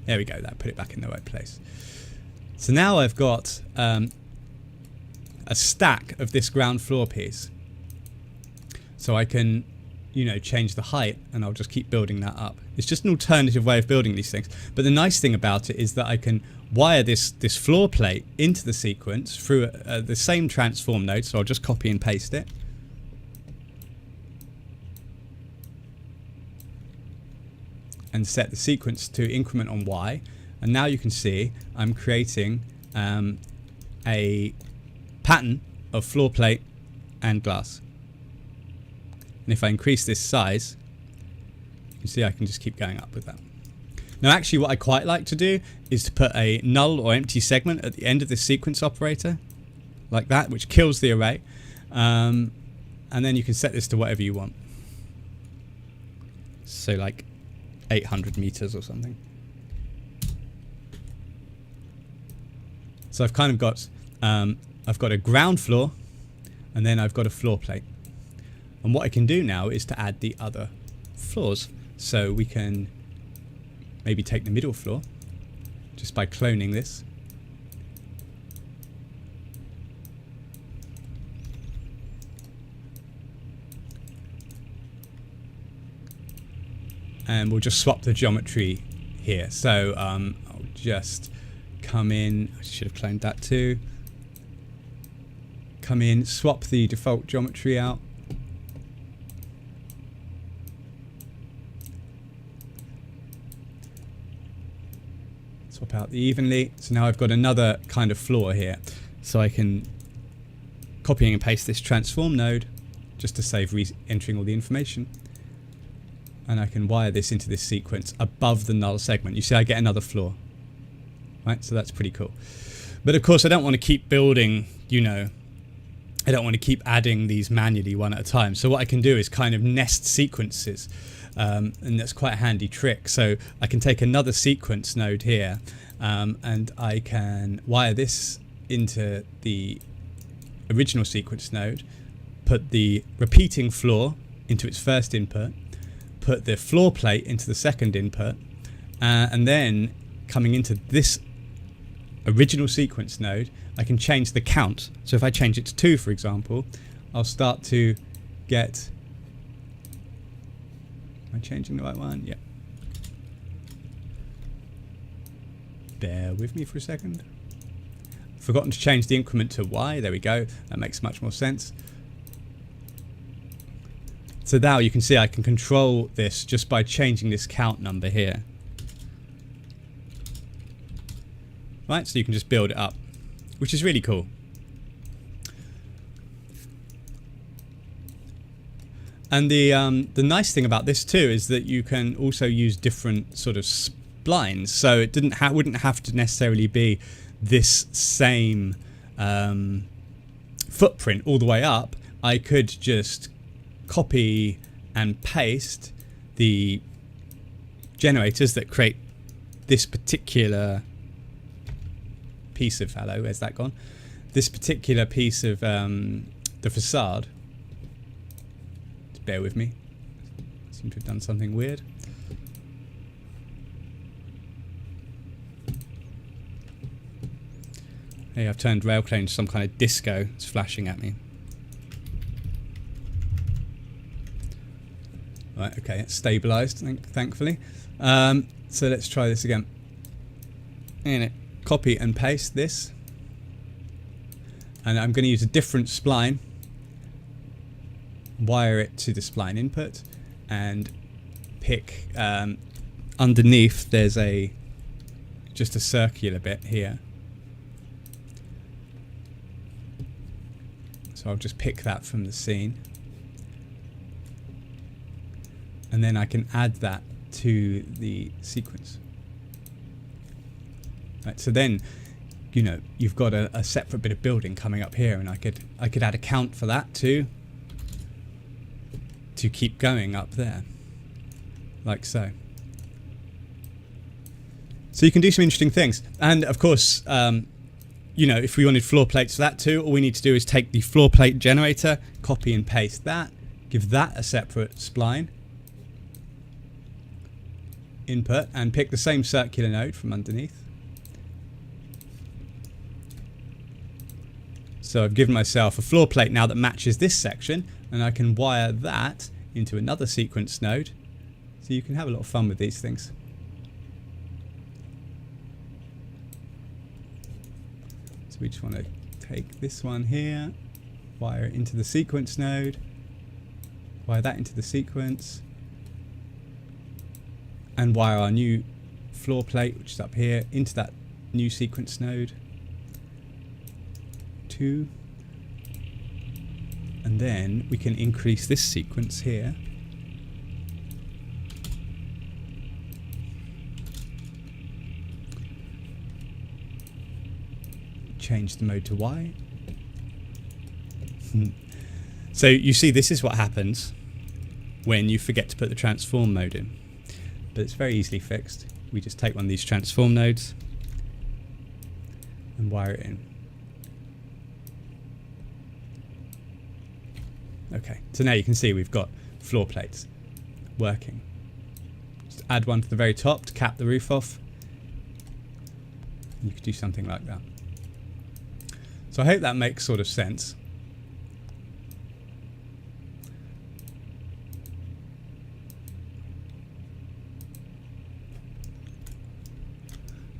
There we go, that put it back in the right place. So now I've got a stack of this ground floor piece. So I can, you know, change the height, and I'll just keep building that up. It's just an alternative way of building these things. But the nice thing about it is that I can wire this floor plate into the sequence through the same transform node. So I'll just copy and paste it. And set the sequence to increment on Y, and now you can see I'm creating a pattern of floor plate and glass. And if I increase this size, you can see I can just keep going up with that. Now actually what I quite like to do is to put a null or empty segment at the end of this sequence operator, like that, which kills the array, and then you can set this to whatever you want. So like 800 meters or something. So I've kind of got a ground floor, and then I've got a floor plate. And what I can do now is to add the other floors. So we can maybe take the middle floor just by cloning this. And we'll just swap the geometry here. So I'll just come in, I should have cloned that too. Come in, swap the default geometry out. Swap out the evenly. So now I've got another kind of floor here. So I can copy and paste this transform node just to save re-entering all the information. And I can wire this into this sequence above the null segment. You see I get another floor. Right, so that's pretty cool. But of course I don't want to keep building, you know, I don't want to keep adding these manually one at a time. So what I can do is kind of nest sequences. And that's quite a handy trick. So I can take another sequence node here, and I can wire this into the original sequence node, put the repeating floor into its first input, put the floor plate into the second input, and then coming into this original sequence node, I can change the count. So if I change it to 2, for example, I'll start to get... Am I changing the right one? Yeah. Bear with me for a second. Forgotten to change the increment to Y. There we go. That makes much more sense. So now you can see I can control this just by changing this count number here. Right, so you can just build it up, which is really cool. And the nice thing about this too is that you can also use different sort of splines. So it wouldn't have to necessarily be this same footprint all the way up. I could just copy and paste the generators that create this particular piece of, hello, where's that gone? This particular piece of the facade. Just bear with me. I seem to have done something weird. Hey, I've turned RailClone to some kind of disco. It's flashing at me. Right, okay, it's stabilized, thankfully. So let's try this again. And copy and paste this. And I'm going to use a different spline. Wire it to the spline input. And pick underneath, there's just a circular bit here. So I'll just pick that from the scene. And then I can add that to the sequence. Right, so then, you know, you've got a separate bit of building coming up here, and I could add a count for that too, to keep going up there, like so. So you can do some interesting things. And of course, you know, if we wanted floor plates for that too, all we need to do is take the floor plate generator, copy and paste that, give that a separate spline input, and pick the same circular node from underneath. So I've given myself a floor plate now that matches this section, and I can wire that into another sequence node. So you can have a lot of fun with these things. So we just want to take this one here, wire it into the sequence node, wire that into the sequence, and wire our new floor plate, which is up here, into that new sequence node. 2. And then we can increase this sequence here. Change the mode to Y. So you see, this is what happens when you forget to put the transform mode in. But it's very easily fixed. We just take one of these transform nodes and wire it in. Okay, so now you can see we've got floor plates working. Just add one to the very top to cap the roof off. You could do something like that. So I hope that makes sort of sense.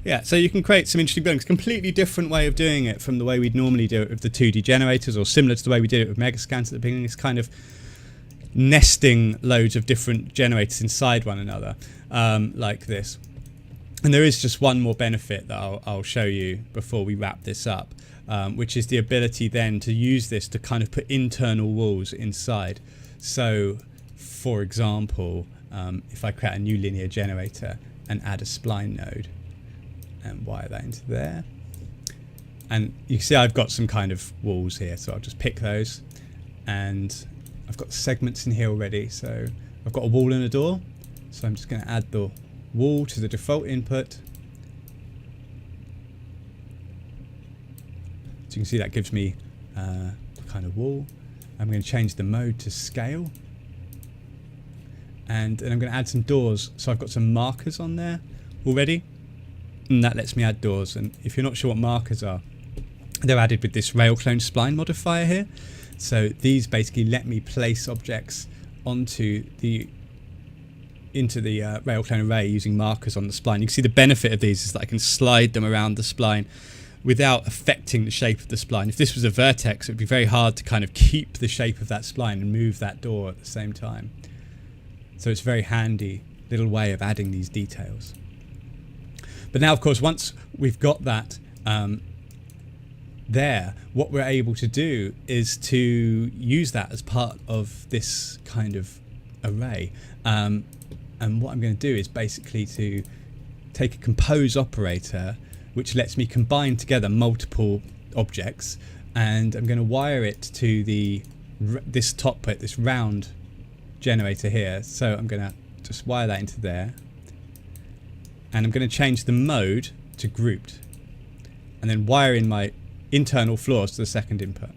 Yeah, so you can create some interesting buildings. Completely different way of doing it from the way we'd normally do it with the 2D generators, or similar to the way we did it with Megascans at the beginning. It's kind of nesting loads of different generators inside one another, like this. And there is just one more benefit that I'll show you before we wrap this up, which is the ability then to use this to kind of put internal walls inside. So, for example, if I create a new linear generator and add a spline node, and wire that into there, and you can see I've got some kind of walls here, so I'll just pick those, and I've got segments in here already. So I've got a wall and a door, so I'm just going to add the wall to the default input. So you can see that gives me a kind of wall. I'm going to change the mode to scale, and then I'm going to add some doors. So I've got some markers on there already, and that lets me add doors. And if you're not sure what markers are, they're added with this RailClone spline modifier here. So these basically let me place objects into the RailClone array using markers on the spline. You can see the benefit of these is that I can slide them around the spline without affecting the shape of the spline. If this was a vertex, it would be very hard to kind of keep the shape of that spline and move that door at the same time. So it's a very handy little way of adding these details. But now, of course, once we've got that there, what we're able to do is to use that as part of this kind of array. And what I'm going to do is basically to take a compose operator, which lets me combine together multiple objects, and I'm going to wire it to this top bit, this round generator here. So I'm going to just wire that into there. And I'm going to change the mode to grouped, and then wire in my internal floors to the second input.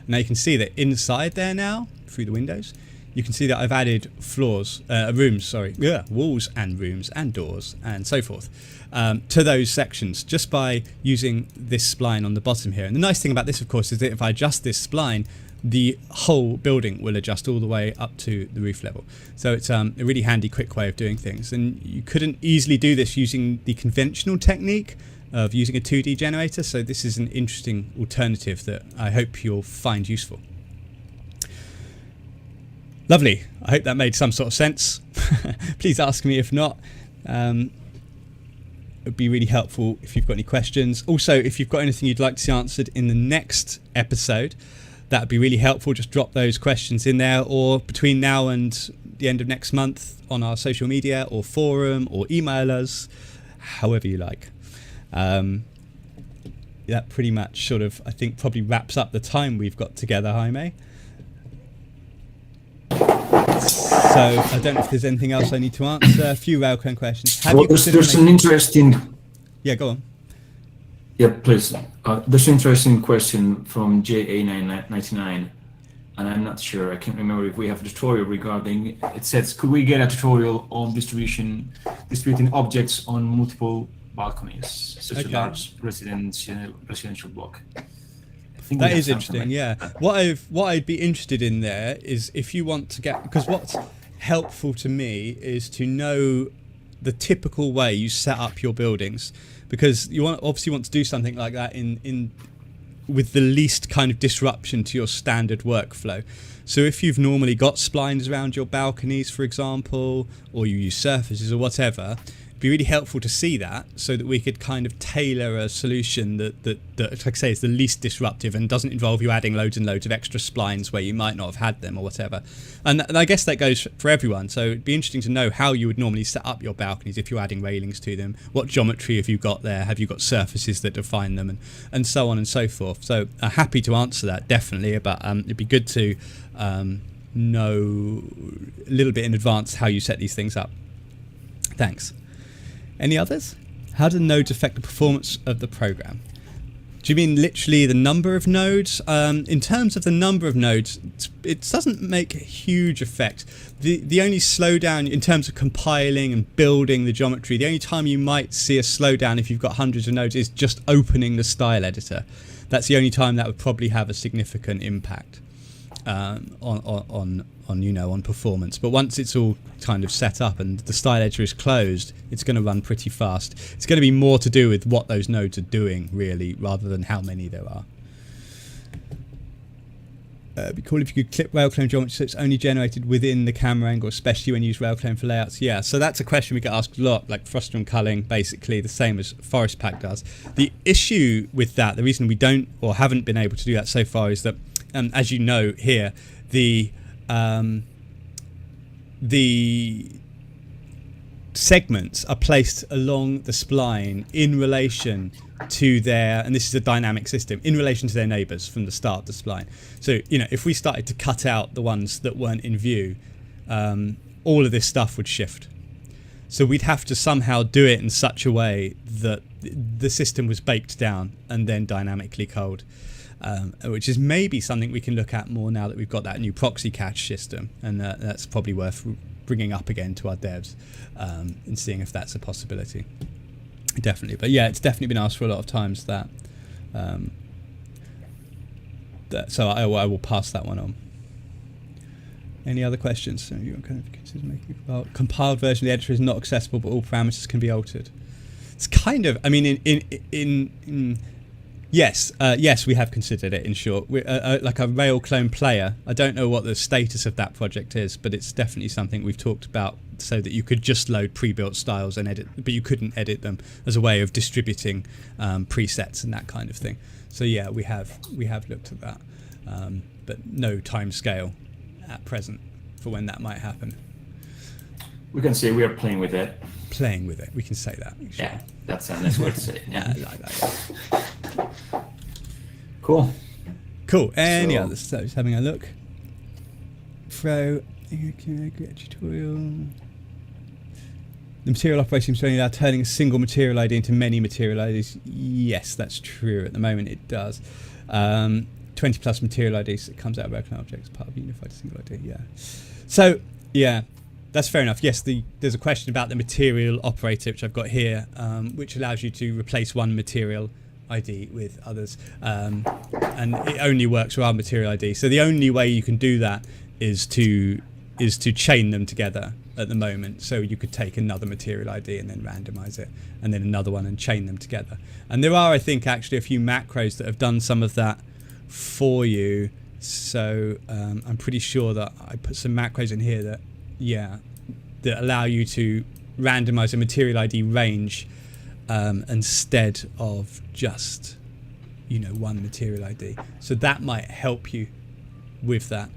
Now you can see that inside there now, through the windows, you can see that I've added walls and rooms and doors and so forth to those sections just by using this spline on the bottom here. And the nice thing about this, of course, is that if I adjust this spline, the whole building will adjust all the way up to the roof level. So it's a really handy, quick way of doing things. And you couldn't easily do this using the conventional technique of using a 2D generator. So this is an interesting alternative that I hope you'll find useful. Lovely. I hope that made some sort of sense. Please ask me if not. It would be really helpful if you've got any questions. Also, if you've got anything you'd like to see answered in the next episode, that would be really helpful. Just drop those questions in there, or between now and the end of next month on our social media or forum, or email us, however you like. That pretty much sort of, I think, probably wraps up the time we've got together, Jaime. So I don't know if there's anything else I need to answer. A few RailClone questions. Well, there's an interesting... Yeah, go on. Yeah, please. There's an interesting question from JA999, and I'm not sure. I can't remember if we have a tutorial regarding. It says, could we get a tutorial on distributing objects on multiple balconies, such a large residential block? That is interesting. Yeah. What I'd be interested in there is if you want to get, because what's helpful to me is to know the typical way you set up your buildings, because you obviously want to do something like that in with the least kind of disruption to your standard workflow. So if you've normally got splines around your balconies, for example, or you use surfaces or whatever, it'd be really helpful to see that so that we could kind of tailor a solution that like I say, is the least disruptive and doesn't involve you adding loads and loads of extra splines where you might not have had them or whatever. And I guess that goes for everyone. So it'd be interesting to know how you would normally set up your balconies if you're adding railings to them. What geometry have you got there? Have you got surfaces that define them, and so on and so forth. So happy to answer that, definitely, but it'd be good to know a little bit in advance how you set these things up. Thanks. Any others? How do nodes affect the performance of the program? Do you mean literally the number of nodes? In terms of the number of nodes, it doesn't make a huge effect. The only slowdown in terms of compiling and building the geometry, the only time you might see a slowdown if you've got hundreds of nodes is just opening the style editor. That's the only time that would probably have a significant impact on performance. But once it's all kind of set up and the style editor is closed, it's going to run pretty fast. It's going to be more to do with what those nodes are doing, really, rather than how many there are. It'd be cool if you could clip RailClone geometry so it's only generated within the camera angle, especially when you use RailClone for layouts. Yeah, so that's a question we get asked a lot, like Froster and Culling, basically the same as Forest Pack does. The issue with that, the reason we don't or haven't been able to do that so far is that, as you know here, the segments are placed along the spline in relation to their, and this is a dynamic system, in relation to their neighbours from the start of the spline. So, if we started to cut out the ones that weren't in view, all of this stuff would shift. So we'd have to somehow do it in such a way that the system was baked down and then dynamically culled. Which is maybe something we can look at more now that we've got that new Proxy cache system, and that's probably worth bringing up again to our devs and seeing if that's a possibility. Definitely, but yeah, it's definitely been asked for a lot of times that. So I will pass that one on. Any other questions? So you kind of consider making compiled version of the editor is not accessible, but all parameters can be altered. It's kind of, I mean, in Yes, we have considered it, in short. We're, like a RailClone player. I don't know what the status of that project is, but it's definitely something we've talked about, so that you could just load pre-built styles and edit, but you couldn't edit them, as a way of distributing presets and that kind of thing. So yeah, we have looked at that, but no time scale at present for when that might happen. We can say we are playing with it. Playing with it, we can say that. Sure. Yeah, that's a nice word to say. Yeah, like that. Cool. Any others? So just having a look. Tutorial. The material operation is only now turning a single material ID into many material IDs. Yes, that's true. At the moment, it does. 20 plus material IDs that comes out of RailClone objects, part of a unified single ID. Yeah. So yeah. That's fair enough. Yes, there's a question about the material operator, which I've got here, which allows you to replace one material ID with others, and it only works with our material ID. So the only way you can do that is to chain them together at the moment. So you could take another material ID and then randomize it, and then another one and chain them together. And there are, I think, actually a few macros that have done some of that for you. So I'm pretty sure that I put some macros in here that allow you to randomize a material ID range instead of just one material ID. So that might help you with that.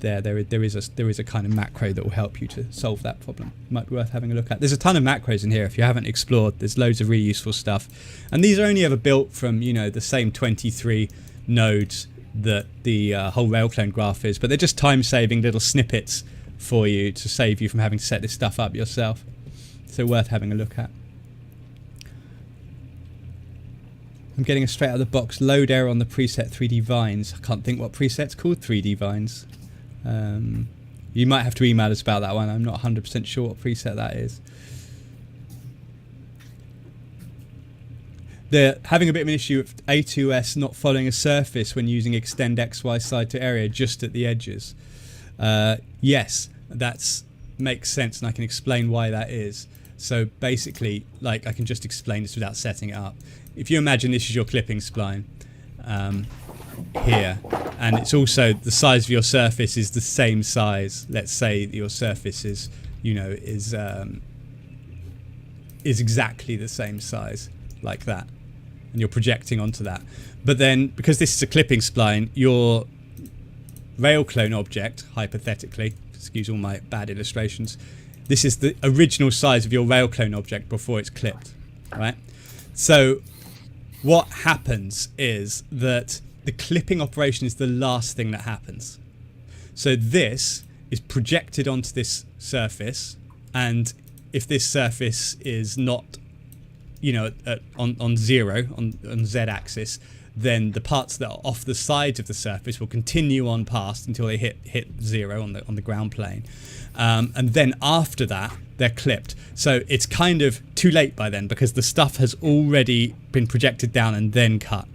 There is a kind of macro that will help you to solve that problem. Might be worth having a look at. There's a ton of macros in here if you haven't explored. There's loads of really useful stuff, and these are only ever built from the same 23 nodes that the whole RailClone graph is, but they're just time-saving little snippets for you to save you from having to set this stuff up yourself. So worth having a look at. I'm getting a straight out of the box load error on the preset 3D Vines. I can't think what preset's called 3D Vines. You might have to email us about that one. I'm not 100% sure what preset that is. They're having a bit of an issue with A2S not following a surface when using extend XY side to area just at the edges. Yes, that makes sense, and I can explain why that is. So basically, like, I can just explain this without setting it up. If you imagine this is your clipping spline here, and it's also the size of your surface is the same size. Let's say your surface is, is exactly the same size, like that, and you're projecting onto that. But then, because this is a clipping spline, your RailClone object, hypothetically, excuse all my bad illustrations, this is the original size of your RailClone object before it's clipped, right? So what happens is that the clipping operation is the last thing that happens. So this is projected onto this surface, and if this surface is not, on zero, on z-axis, then the parts that are off the sides of the surface will continue on past until they hit zero on the ground plane, and then after that they're clipped. So it's kind of too late by then, because the stuff has already been projected down and then cut,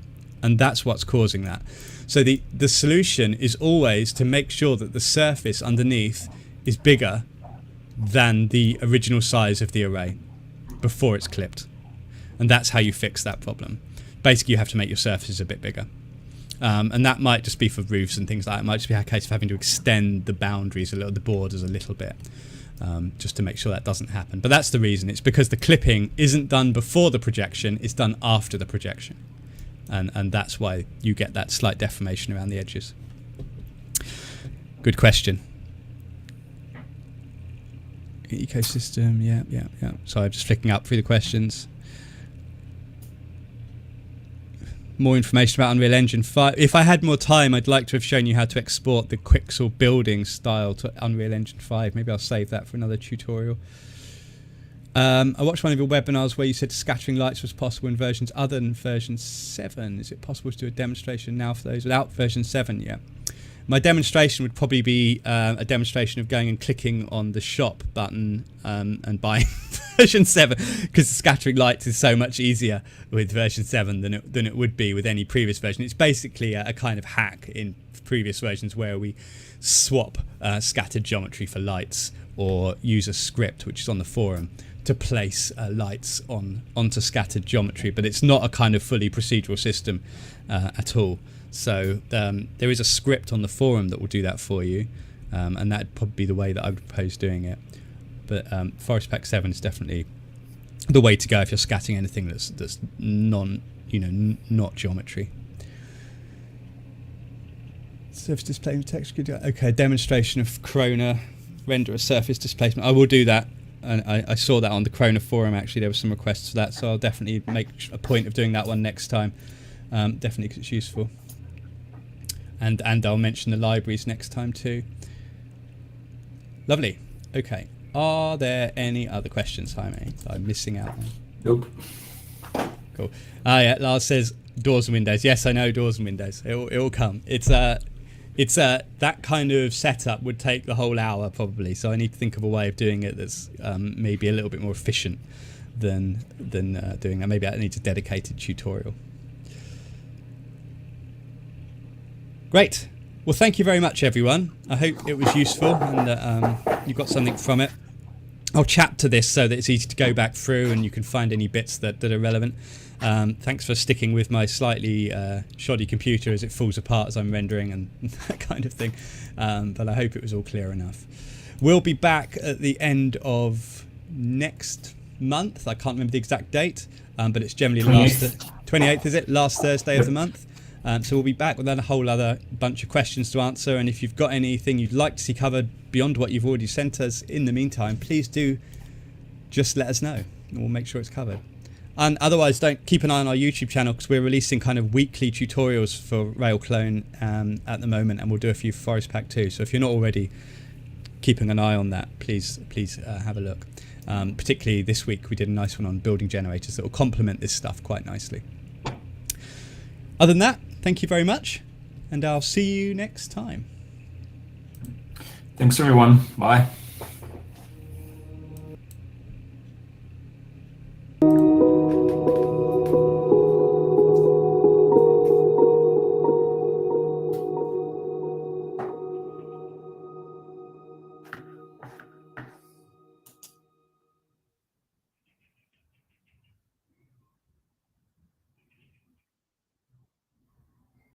and that's what's causing that. So the solution is always to make sure that the surface underneath is bigger than the original size of the array before it's clipped, and that's how you fix that problem. Basically, you have to make your surfaces a bit bigger. And that might just be for roofs and things like that. It might just be a case of having to extend the boundaries the borders a little bit, just to make sure that doesn't happen. But that's the reason. It's because the clipping isn't done before the projection, it's done after the projection. And that's why you get that slight deformation around the edges. Good question. Ecosystem, yeah. Sorry, I'm just flicking up through the questions. More information about Unreal Engine 5. If I had more time, I'd like to have shown you how to export the Quixel building style to Unreal Engine 5. Maybe I'll save that for another tutorial. I watched one of your webinars where you said scattering lights was possible in versions other than version 7. Is it possible to do a demonstration now for those without version 7 yet? My demonstration would probably be a demonstration of going and clicking on the shop button and buying version 7, because scattering lights is so much easier with version 7 than it would be with any previous version. It's basically a kind of hack in previous versions where we swap scattered geometry for lights, or use a script which is on the forum to place lights onto scattered geometry, but it's not a kind of fully procedural system at all. So there is a script on the forum that will do that for you, and that'd probably be the way that I would propose doing it. But Forest Pack 7 is definitely the way to go if you're scattering anything that's not geometry. Surface displacement text. Okay, demonstration of Corona render a surface displacement. I will do that, and I saw that on the Corona forum. Actually, there were some requests for that, so I'll definitely make a point of doing that one next time. Definitely, because it's useful. And I'll mention the libraries next time too. Lovely. Okay. Are there any other questions, Jaime? I'm missing out on. Nope. Cool. Yeah. Lars says doors and windows. Yes, I know doors and windows. It'll come. It's that kind of setup would take the whole hour probably. So I need to think of a way of doing it that's maybe a little bit more efficient than doing that. Maybe I need a dedicated tutorial. Great. Well, thank you very much, everyone. I hope it was useful and that you got something from it. I'll chapter this so that it's easy to go back through and you can find any bits that are relevant. Thanks for sticking with my slightly shoddy computer as it falls apart as I'm rendering and that kind of thing. But I hope it was all clear enough. We'll be back at the end of next month. I can't remember the exact date, but it's generally 28th, is it? Last Thursday of the month. So we'll be back with a whole other bunch of questions to answer, and if you've got anything you'd like to see covered beyond what you've already sent us in the meantime, please do just let us know and we'll make sure it's covered. And otherwise, don't keep an eye on our YouTube channel, because we're releasing kind of weekly tutorials for RailClone at the moment, and we'll do a few for Forest Pack too. So if you're not already keeping an eye on that, please have a look. Particularly this week, we did a nice one on building generators that will complement this stuff quite nicely. Other than that, thank you very much, and I'll see you next time. Thanks, everyone. Bye.